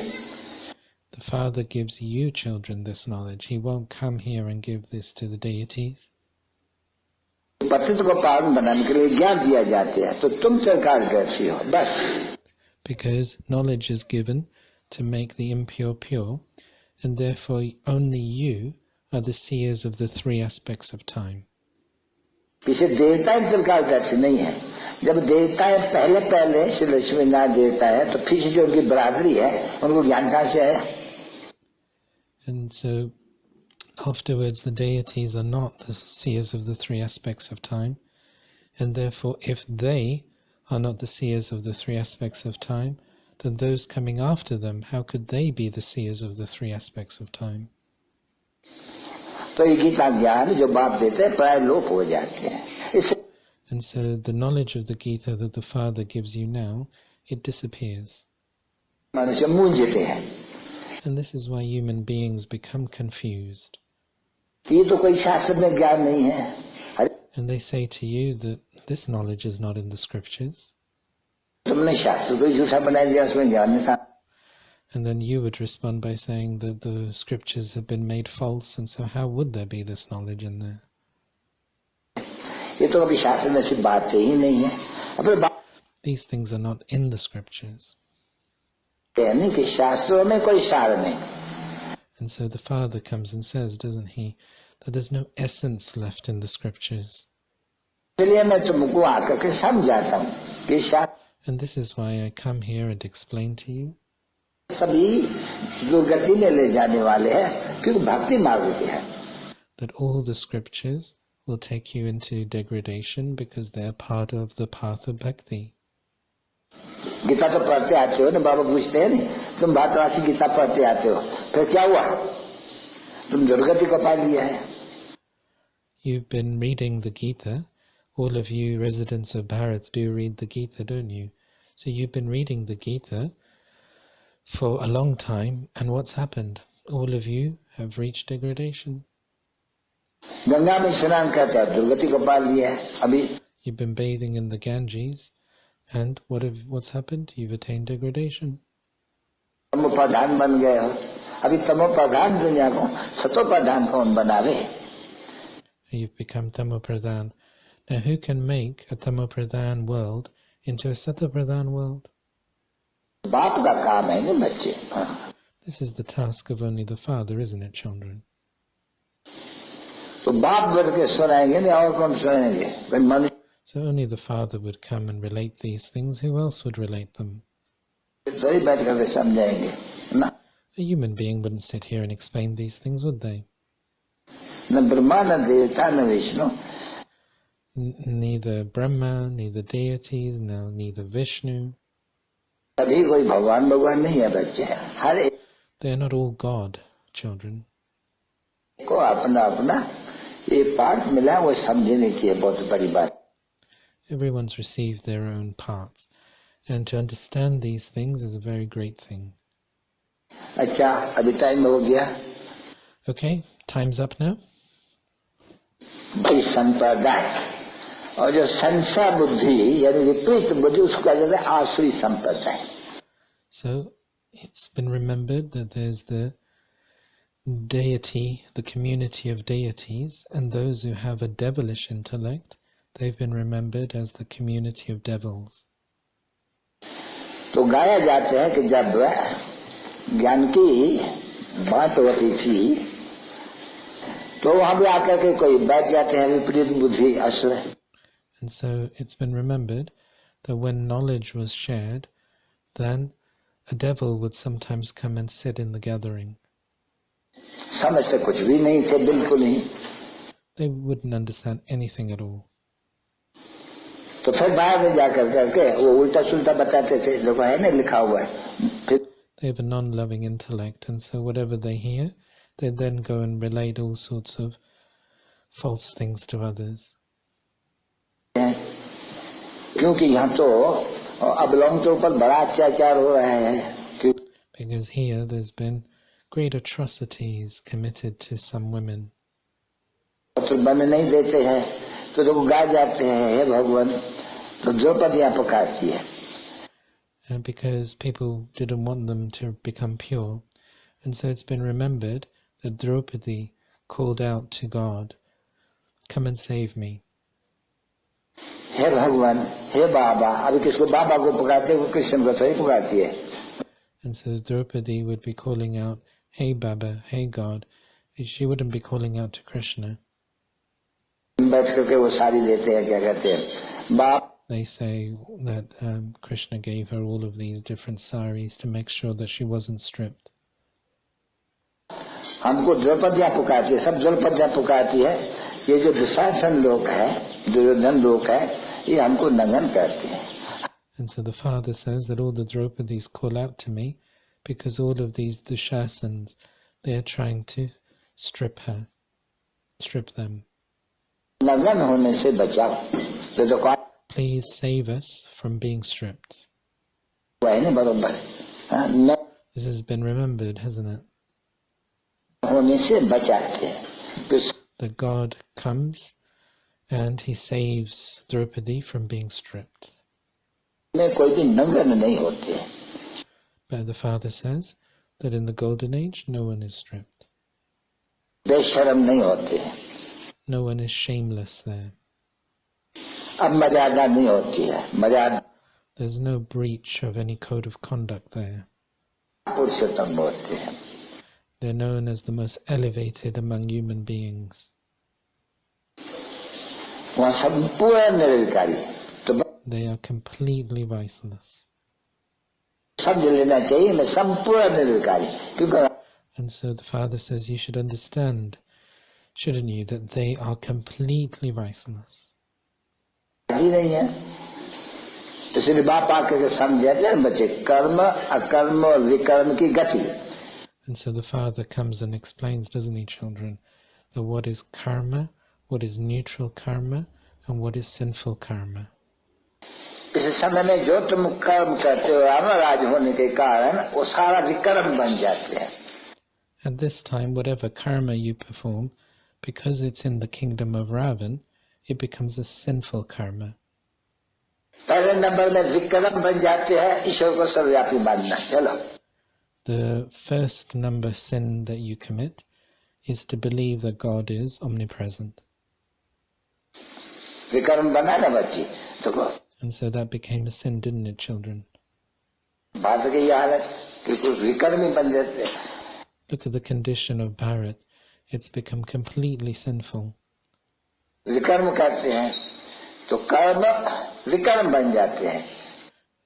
The Father gives you children this knowledge. He won't come here and give this to the deities. पतित को पावन बनाने के लिए ज्ञान दिया जाते हैं, तो तुम त्रिकालदर्शी हो बस. Because knowledge is given to make the impure pure, and therefore only you are the seers of the three aspects of time. पीछे देवता त्रिकालदर्शी नहीं है. जब देवता है पहले श्री लक्ष्मी नारायण देवता है, तो पीछे जो उनकी बरादरी है उनको ज्ञान कहाँ से है. And so afterwards the deities are not the seers of the three aspects of time, and therefore if they are not the seers of the three aspects of time, then those coming after them, how could they be the seers of the three aspects of time? तो ये गीता ज्ञान जो बाप देते हैं प्राय लोप हो जाते हैं. And so the knowledge of the Gita that the Father gives you now, it disappears. मनुष्य मूंझते हैं. And this is why human beings become confused. ये तो कोई शास्त्र में ज्ञान नहीं है. And they say to you that this knowledge is not in the scriptures. तुमने शास्त्र को झूठा बना दिया, उसमें ज्ञान नहीं था. And then you would respond by saying that the scriptures have been made false, and so how would there be this knowledge in there? ये तो कभी शास्त्र में ऐसी बात ही नहीं है. These things are not in the scriptures. नहीं कि शास्त्रों में कोई सार नहीं. And so the Father comes and says, doesn't he, that there's no essence left in the scriptures. इसलिए मैं तुमको आकर के समझाता हूँ कि शास्त्र. And this is why I come here and explain to you. सभी दुर्गति में ले जाने वाले हैं, क्योंकि भक्ति मार्ग के हैं. That all the scriptures will take you into degradation because they are part of the path of bhakti. Gita तो पढ़ते आते हो ना, बाबा पूछते हैं नहीं, तुम भारतवासी गीता पढ़ते आते हो, फिर क्या हुआ, तुम दुर्गति को पा लिया है. You've been reading the Gita. All of you residents of Bharat do read the Gita, don't you? So you've been reading the Gita for a long time, and what's happened? All of you have reached degradation. Ganga में स्नान करते हैं, दुर्गति को पा लिया है. अभी You've been bathing in the Ganges, and what's happened? You've attained degradation. तमो प्रधान बन गए हो. अभी तमो प्रधान दुनिया को सतो प्रधान कौन बनावे? You've become Tamo Pradhan. Now who can make a Tamo Pradhan world into a Sato Pradhan world? बाप का काम है ना बच्चे. This is the task of only the Father, isn't it, children? तो बाप बोल के सुनाएंगे नहीं, और कौन सुनाएंगे? कोई मनुष्य. So only the Father would come and relate these things. Who else would relate them? तो ही बैठ करके समझाएंगे ना. A human being wouldn't sit here and explain these things, would they? न ब्रह्मा न देवता न Vishnu. Neither Brahma, neither deities, no, neither Vishnu. सभी कोई भगवान नहीं है बच्चे. हर एक They are not all God, children. को अपना अपना ये पाठ मिला, वो समझने की है बहुत बड़ी बात. Everyone's received their own parts, and to understand these things is a very great thing. अच्छा, अभी टाइम हो गया. Okay, time's up now. भाई संप्रदाय और जो संशय बुद्धि यानी विपरीत बुद्धि, उसको कहा जाता है आसुरी संप्रदाय. So it's been remembered that there's the deity, the community of deities, and those who have a devilish intellect, they've been remembered as the community of devils. तो गाया जाते हैं कि जब ज्ञान की बात होती थी तो वहां भी आकर के कोई बैठ जाते हैं विपरीत बुद्धि असुर. And so it's been remembered that when knowledge was shared, then a devil would sometimes come and sit in the gathering. समझते कुछ भी नहीं थे, बिल्कुल नहीं. They wouldn't understand anything at all. तो फिर बाहर में जाकर करके वो उल्टा सुल्टा बताते थे, देखो है ना लिखा हुआ है. They have a non-loving intellect, and so whatever they hear, they then go and relate all sorts of false things to others. क्योंकि यहाँ तो अबलों के ऊपर बड़ा अत्याचार हो रहा है. Because here there's been great atrocities committed to some women. तो बन नहीं देते हैं तो लोग गा जाते हैं, हे भगवान, तो द्रौपदियां पुकारती है. Because people didn't want them to become pure, and so it's been remembered that Draupadi called out to God, "Come and save me." हे भगवान, हे बाबा. अभी किसको बाबा को पुकारते हैं, वो कृष्ण को थोड़ी पुकारती है. And so Draupadi would be calling out, "Hey Baba, hey God." She wouldn't be calling out to Krishna. बैठ करके वो साड़ी देते हैं, क्या कहते हैं, बाप. They say that Krishna gave her all of these different saris to make sure that she wasn't stripped. हमको द्रौपदियां पुकारती है, सब द्रौपदियां पुकारती है. ये जो दुशासन लोग है, दुर्योधन लोग है, ये हमको नंगन करते हैं. And so the father says that all the Draupadis call out to me because all of these Dushasans, they are trying to strip her, strip them. नंगन होने से बचाओ. तो दुकान Please save us from being stripped. है ना बरोबर. न This has been remembered, hasn't it? होने से बचाते हैं. That God comes and he saves Draupadi from being stripped. में कोई भी नंगन नहीं होते. But the father says that in the golden age no one is stripped. बेशरम नहीं होते. No one is shameless there. अब मर्यादा नहीं होती है. मर्यादा There's no breach of any code of conduct there. पुरुषोत्तम होते हैं. They're known as the most elevated among human beings. वहाँ संपूर्ण निर्विकारी. तो They are completely viceless. समझ लेना चाहिए, मैं संपूर्ण निर्विकारी. क्योंकि And so the father says you should understand, shouldn't you, that they are completely viceless. ही नहीं है. इसलिए बाप आकर के समझाते हैं बच्चे, कर्म अकर्म और विकर्म की गति. And so the father comes and explains, doesn't he, children, that what is karma, what is neutral karma, and what is sinful karma. इस समय में जो तुम कर्म करते हो रामराज होने के कारण वो सारा विकर्म बन जाते हैं. At this time, whatever karma you perform, because it's in the kingdom of Ravan, it becomes a sinful karma. पहले नंबर में विकर्म बन जाते हैं ईश्वर को सर्वव्यापी मानना. चलो, The first number sin that you commit is to believe that God is omnipresent. विकर्म बना ना बच्ची, तो And so that became a sin, didn't it, children? बात की हालत बिल्कुल विकर्म ही बन जाते हैं. Look at the condition of Bharat. It's become completely sinful. विकर्म करते हैं तो कर्म विकर्म बन जाते हैं.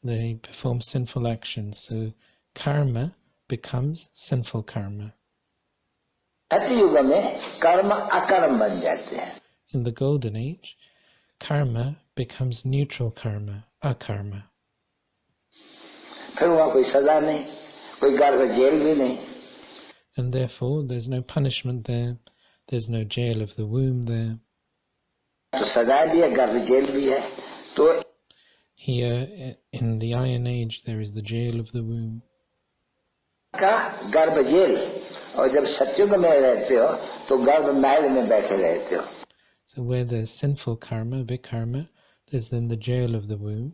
They perform sinful actions, so karma becomes sinful karma. सतयुग में कर्म अकर्म बन जाते हैं. In the golden age, karma becomes neutral karma, akarma. फिर वहाँ कोई सजा नहीं, कोई गर्भ जेल भी नहीं. And therefore, there's no punishment there, There's no jail of the womb there. तो सजा भी है, गर्भ जेल भी है. तो Here in the Iron Age there is the jail of the womb. का गर्भ जेल, और जब सत्युग में रहते हो तो गर्भ महल में बैठे रहते हो. So where there's sinful karma, vikarma, there's then the jail of the womb.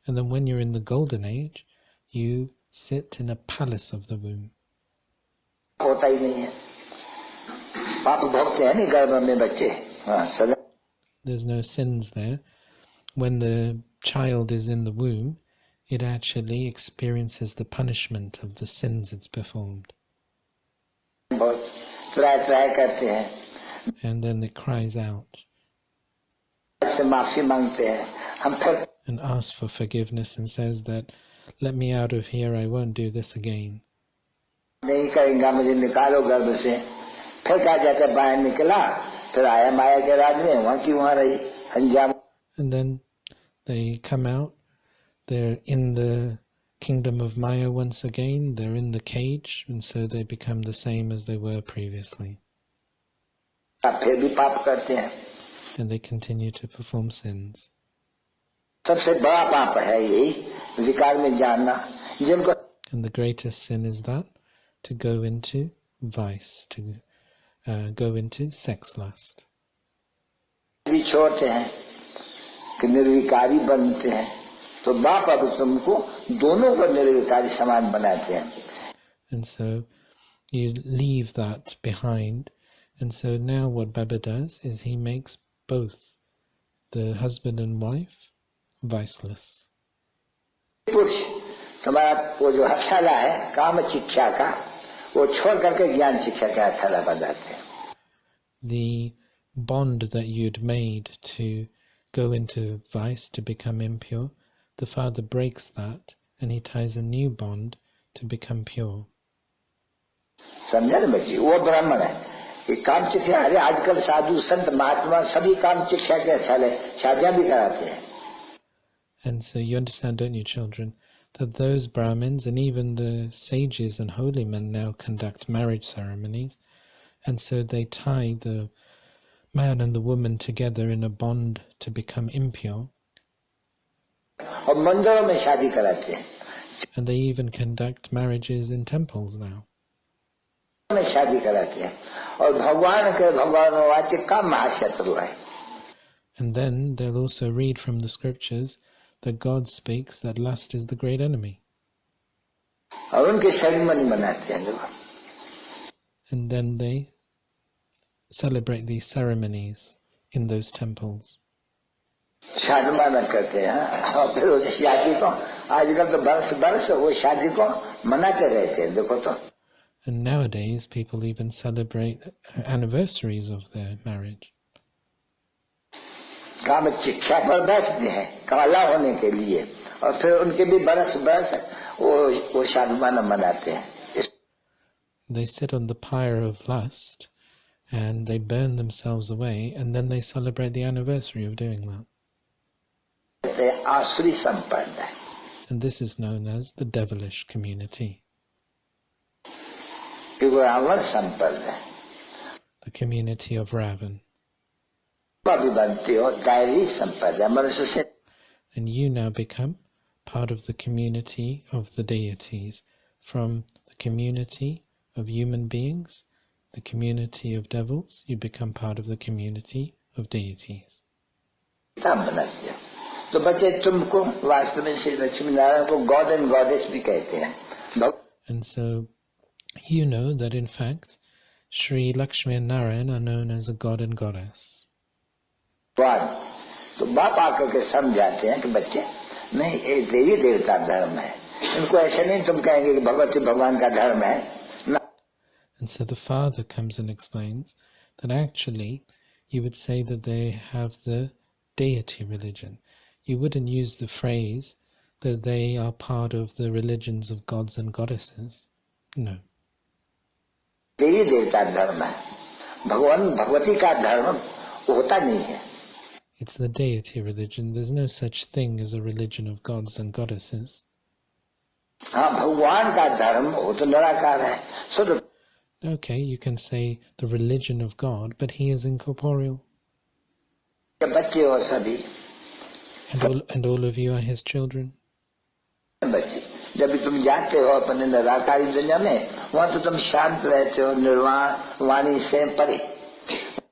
And then when you're in the golden age, you sit in a palace of the womb. होता ही नहीं है. पाप भोगते हैं नहीं गर्भ में बच्चे. हाँ, सजा. There's no sins there. When the child is in the womb, it actually experiences the punishment of the sins it's performed. बहुत ट्राई करते हैं. And then it cries out से माफी मांगते हैं. हम फिर and asks for forgiveness and says that, let me out of here, I won't do this again. नहीं करेंगे, मुझे निकालो गर्भ से. फिर कहा जाता है बाहर निकला, फिर आया माया के राज में, वहाँ की वहाँ रही अंजाम. And then they come out, they're in the kingdom of Maya once again, they're in the cage, and so they become the same as they were previously. फिर भी पाप करते हैं. And they continue to perform sins. सबसे बड़ा पाप है यही विकार में जानना. जिनको And the greatest sin is that, to go into vice, to go into sex lust. भी छोड़ते हैं कि निर्विकारी बनते हैं, तो बाप अब तुमको दोनों को निर्विकारी समान बनाते हैं. And so you leave that behind. And so now what Baba does is he makes both the husband and wife viceless. पुरुष तुम्हारा वो जो हथेला है काम शिक्षा का, वो छोड़ करके ज्ञान शिक्षा का हथेला बजाते हैं. The bond that you'd made to go into vice, to become impure, the father breaks that and he ties a new bond to become pure. समझा ना बच्ची, वो ब्राह्मण है. ये काम शिक्षा, अरे आजकल साधु संत महात्मा सभी काम शिक्षा के हथेले शादियां भी कराते हैं. And so you understand, don't you, children, that those Brahmins and even the sages and holy men now conduct marriage ceremonies, and so they tie the man and the woman together in a bond to become impure. और मंदिरों में शादी कराते हैं. And they even conduct marriages in temples now. में शादी कराते हैं. और भगवान के भगवानवाच्य का महाशत्रु है. And then they'll also read from the scriptures that God speaks that lust is the great enemy. और उनके सेरेमनी मनाते हैं लोग. And then they celebrate these ceremonies in those temples. शादमाना करते हैं. और फिर उस शादी को आजकल तो बरस बरस वो शादी को मनाते रहते हैं. देखो तो. And nowadays people even celebrate anniversaries of their marriage. काम शिक्षा पर बैठते हैं काला होने के लिए, और फिर उनके भी बरस बरस वो शादमाना मनाते हैं. They sit on the pyre of lust and they burn themselves away, and then they celebrate the anniversary of doing that. आसुरी संप्रदाय. And this is known as the devilish community. Ravan संप्रदाय. The community of Ravan. बनते हो दैवी संप्रदाय, मनुष्य से. And you now become part of the community of the deities. From the community of human beings, the community of devils, you become part of the community of deities. तो बच्चे तुमको वास्तव में श्री लक्ष्मी नारायण को गॉड एंड गॉडेस भी कहते हैं. And so you know that in fact Sri Lakshmi and Narayan are known as a god and goddess. तो बाप आकर के समझाते हैं कि बच्चे नहीं, ये देवी देवता धर्म है. इनको ऐसे नहीं तुम कहेंगे कि भगवती भगवान का धर्म है ना. And so the father comes and explains that actually you would say that they have the deity religion. You wouldn't use the phrase that they are part of the religions of gods and goddesses. No. देवी देवता धर्म है. भगवान भगवती का धर्म होता नहीं है. It's the deity religion. There's no such thing as a religion of gods and goddesses. हाँ, भगवान का धर्म वो तो निराकार है. Okay, you can say the religion of God, but he is incorporeal. बच्चे हो सभी, And all of you are his children. बच्चे जब भी तुम जाते हो अपने निराकारी दुनिया में, वहाँ तो तुम शांत रहते हो, निर्वाण वाणी से परे.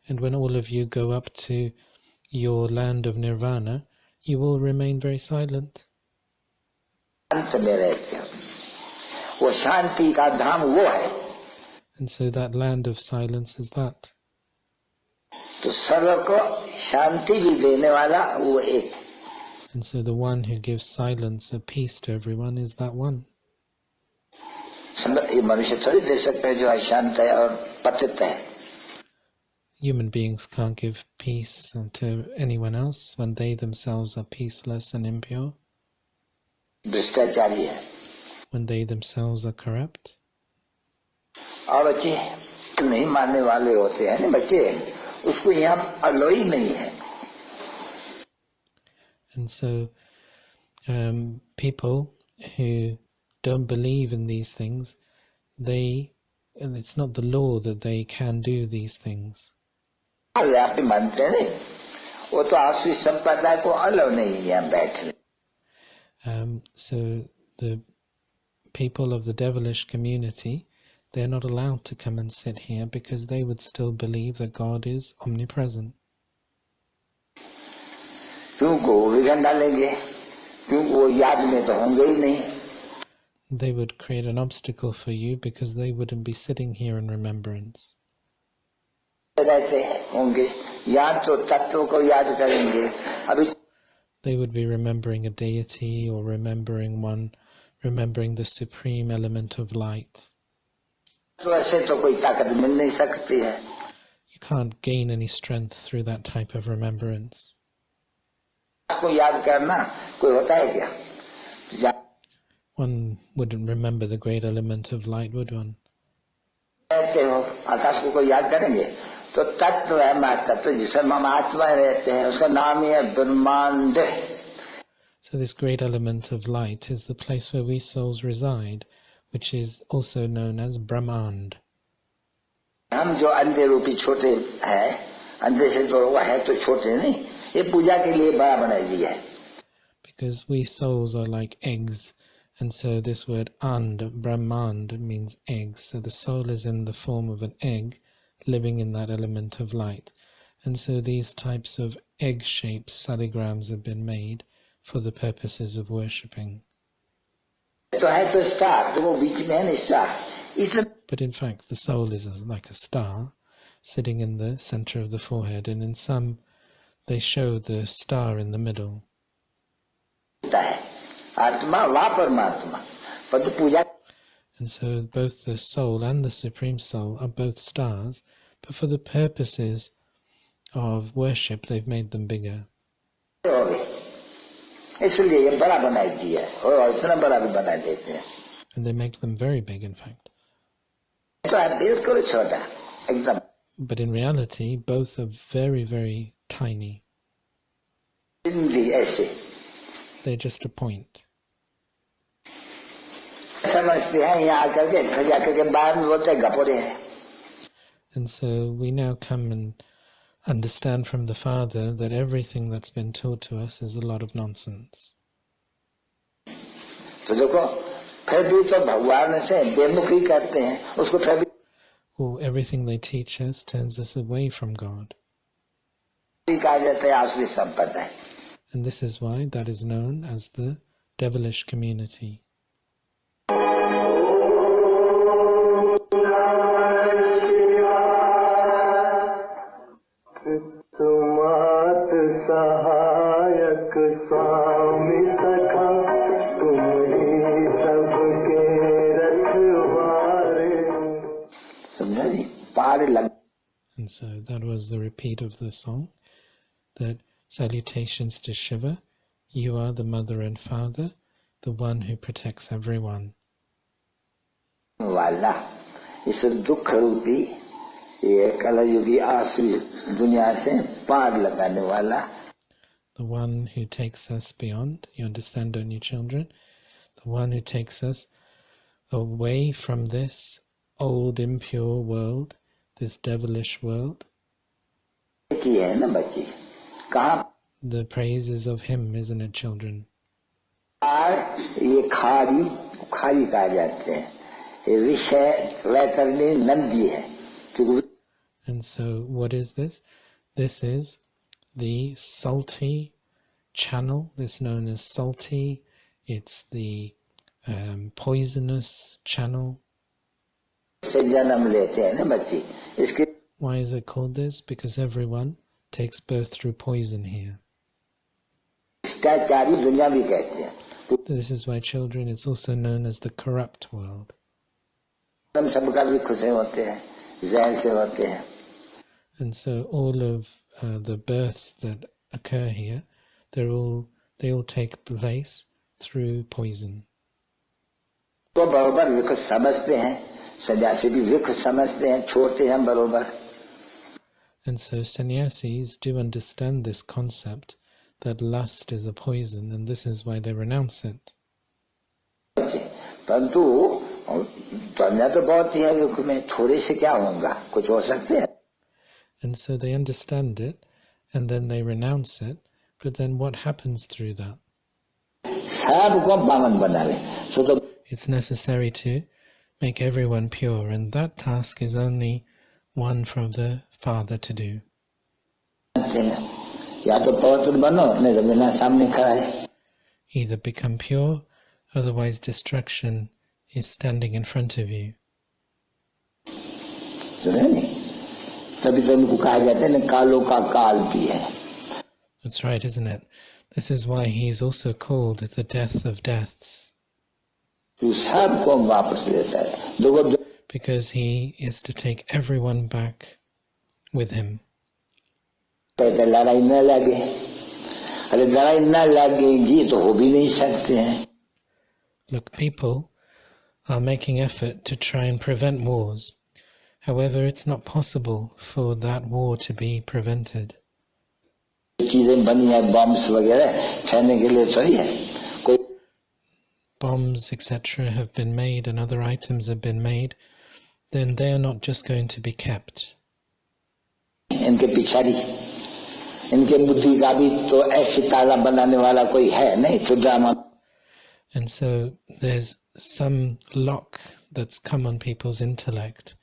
And when all of you go up to your land of nirvana, you will remain very silent. शांत में रहते हो. वो शांति का धाम वो है. And so that land of silence is that. तो सर्व को शांति भी देने वाला वो एक. And so the one who gives silence or peace to everyone is that one. ये मनुष्य थोड़ी दे सकते हैं जो अशांत है और पतित है. Human beings can't give peace to anyone else when they themselves are peaceless and impure, भ्रष्टाचारी है. when they themselves are corrupt. और बच्चे नहीं मानने वाले होते हैं ना बच्चे, उसको यहाँ अलो ही नहीं है. And so people who don't believe in these things, it's not the law that they can do these things. आप मानते हैं नहीं, वो तो आश्रित संप्रदाय को अलो नहीं है यहाँ बैठने. So the people of the devilish community, they're not allowed to come and sit here because they would still believe that God is omnipresent. क्योंकि विघन डालेंगे, क्योंकि वो याद में तो होंगे ही नहीं. They would create an obstacle for you because they wouldn't be sitting here in remembrance. रहते होंगे, याद तो तत्व को याद करेंगे. अभी They would be remembering a deity or remembering the supreme element of light. तो ऐसे तो कोई ताकत मिल नहीं सकती है. You can't gain any strength through that type of remembrance. आपको याद करना कोई होता है क्या? One wouldn't remember the great element of light, would one? रहते हो, आकाश को कोई याद करेंगे तो तत्व है महातत्व जिसमें हम आत्माएं रहते हैं, उसका नाम ही है ब्रह्मांड. So this great element of light is the place where we souls reside, which is also known as Brahmand. हम जो अंधे रूपी छोटे हैं, अंधे से तो वो है तो छोटे नहीं, ये पूजा के लिए बड़ा बनाई दिया है. Because we souls are like eggs, and so this word and, Brahmand, means eggs. So the soul is in the form of an egg, living in that element of light. And so these types of egg-shaped saligrams have been made for the purposes of worshipping. तो है तो star, तो वो बीच में है ना star. But in fact, the soul is like a star sitting in the center of the forehead, and in some they show the star in the middle. आत्मा वा परमात्मा, पर तो पूजा. And so both the soul and the Supreme Soul are both stars, but for the purposes of worship they've made them bigger. इसलिए ये बड़ा बनाई दिया है, और इतना बड़ा भी बना देते हैं. And they make them very big, in fact. तो है बिल्कुल छोटा, एकदम. But in reality, both are very, very tiny. ऐसे They're just a point. समझते हैं यहाँ आकर के घर जाकर के बाहर में बोलते गपोरे हैं. And so we now come and understand from the Father that everything that's been taught to us is a lot of nonsense. तो देखो फिर भी तो भगवान से बेमुखी करते हैं, उसको फिर भी Everything they teach us turns us away from God. कहा जाता है आसुरी संप्रदाय. And this is why that is known as the devilish community. And so that was the repeat of the song, that salutations to Shiva, you are the mother and father, the one who protects everyone. वाला इस दुख रूपी ये कलयुगी आसुरी दुनिया से पार लगाने वाला. The one who takes us beyond, you understand, don't you, children? The one who takes us away from this old impure world, this devilish world. The praises of him, isn't it, children? And so what is this? This is the salty channel. This is known as salty. It's the poisonous channel. Why is it called this? Because everyone takes birth through poison here. This is why, children, it's also known as the corrupt world. And so all of the births that occur here, they all take place through poison. And so sannyasis do understand this concept that lust is a poison, and this is why they renounce it. And so they understand it, and then they renounce it, but then what happens through that? It's necessary to make everyone pure, and that task is only one from the Father to do. Either become pure, otherwise destruction is standing in front of you. That's right, isn't it? This is why he is also called the death of deaths. Because he is to take everyone back with him. Look, people are making effort to try and prevent wars. However, it's not possible for that war to be prevented. Bombs, etc. have been made and other items have been made, then they are not just going to be kept. And so there's some lock that's come on people's intellect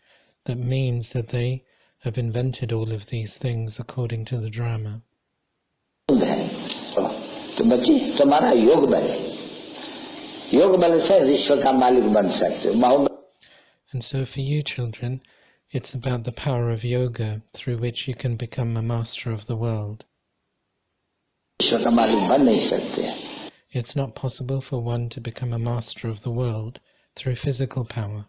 that means that they have invented all of these things according to the drama. And so for you, children, it's about the power of yoga through which you can become a master of the world. It's not possible for one to become a master of the world through physical power.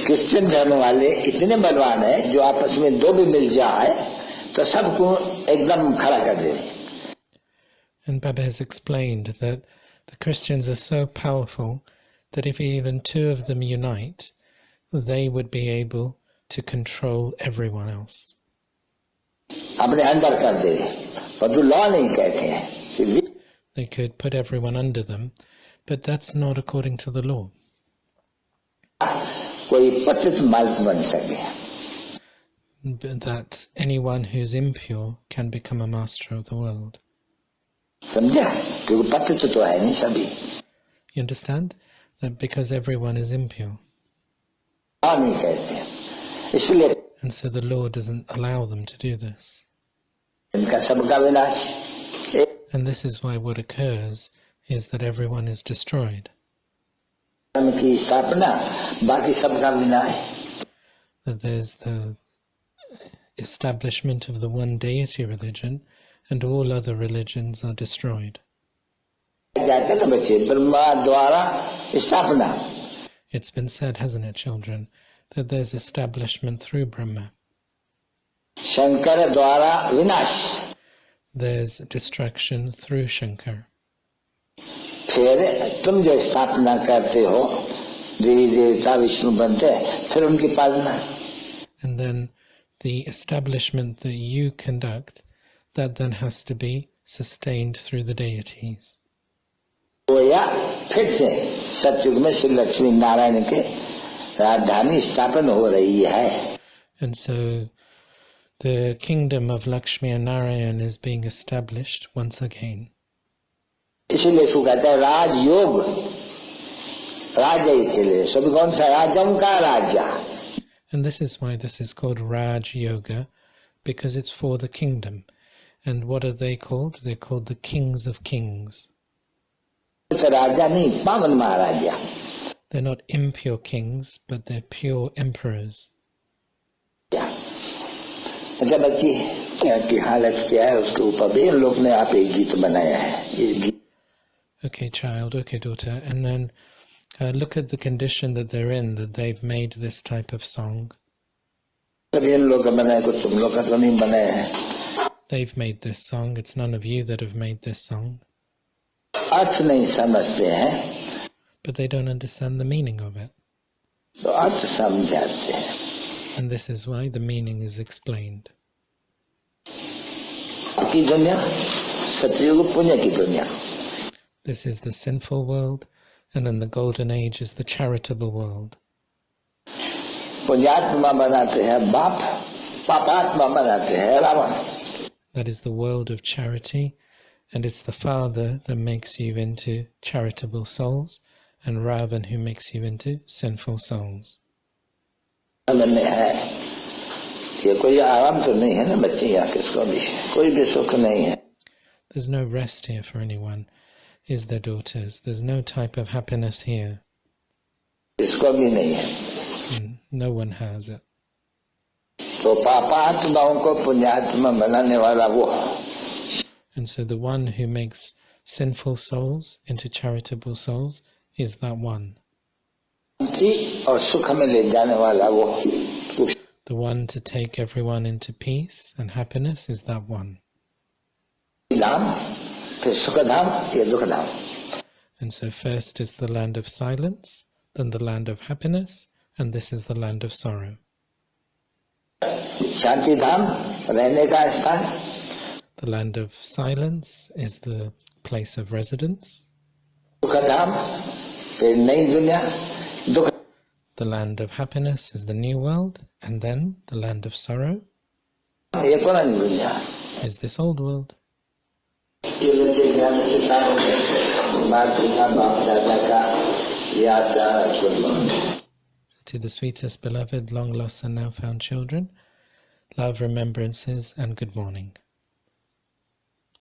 Christian धर्म वाले इतने बलवान हैं जो आपस में दो भी मिल जाए तो सबको एकदम खड़ा कर दे. And Baba has explained that the Christians are so powerful that if even two of them unite, they would be able to control everyone else. अपने अंदर कर दे, पर जो लॉ नहीं कहते हैं. They could put everyone under them, but that's not according to the law. That anyone who's impure can become a master of the world. You understand? That because everyone is impure. And so the law doesn't allow them to do this. And this is why what occurs is that everyone is destroyed. That there's the establishment of the one deity religion, and all other religions are destroyed. It's been said, hasn't it, children, that there's establishment through Brahma. There's destruction through Shankar. And then the establishment that you conduct, that then has to be sustained through the deities. वो या फिर से सतयुग में श्री लक्ष्मी नारायण के राजधानी स्थापन हो रही है. And so the kingdom of Lakshmi and Narayan is being established once again. इसीलिए इसको कहते हैं राजयोग, राजा के लिए. सभी कौन सा राजाओं का राजा. And this is why this is called Raj Yoga, because it's for the kingdom. And what are they called? They're called the kings of kings. राजा नहीं, पावन महाराजा. They're not impure kings, but they're pure emperors. अच्छा बच्ची की हालत क्या है उसके ऊपर भी इन लोग ने आप एक गीत बनाया है. Okay, child, okay, daughter. And then look at the condition that they're in, that they've made this type of song. इन लोग का बनाया, कुछ तुम लोग का तो नहीं बनाया है. They've made this song. It's none of you that have made this song. अर्थ नहीं समझते हैं. But they don't understand the meaning of it. तो अर्थ समझाते हैं. And this is why the meaning is explained. की दुनिया सतयुग पुण्य की दुनिया. This is the sinful world, and then the golden age is the charitable world. पुण्यात्मा बनाते हैं बाप, पापात्मा बनाते हैं Ravan. That is the world of charity, and it's the Father that makes you into charitable souls, and Ravan who makes you into sinful souls. है ये कोई आराम तो नहीं है ना बच्चे, यहाँ किसको भी कोई भी सुख नहीं है. There's no rest here for anyone, is there, daughters? There's no type of happiness here. इसको भी नहीं है. And no one has it. तो पापात्माओं को पुण्यात्मा बनाने वाला वो. And so the one who makes sinful souls into charitable souls is that one. और सुख में ले जाने वाला वो. The one to take everyone into peace and happiness is that one. धाम, फिर सुखधाम, ये दुखधाम. And so first it's the land of silence, then the land of happiness, and this is the land of sorrow. शांति धाम रहने का स्थान. The land of silence is the place of residence. Sukhdham, फिर नई दुनिया. दुख. The land of happiness is the new world, and then the land of sorrow ये पुरानी दुनिया. is this old world. ये बच्चे ज्ञान से बात पिता बाप दादा का याद कुर्बान. To the sweetest beloved, long lost and now found children, love, remembrances, and good morning.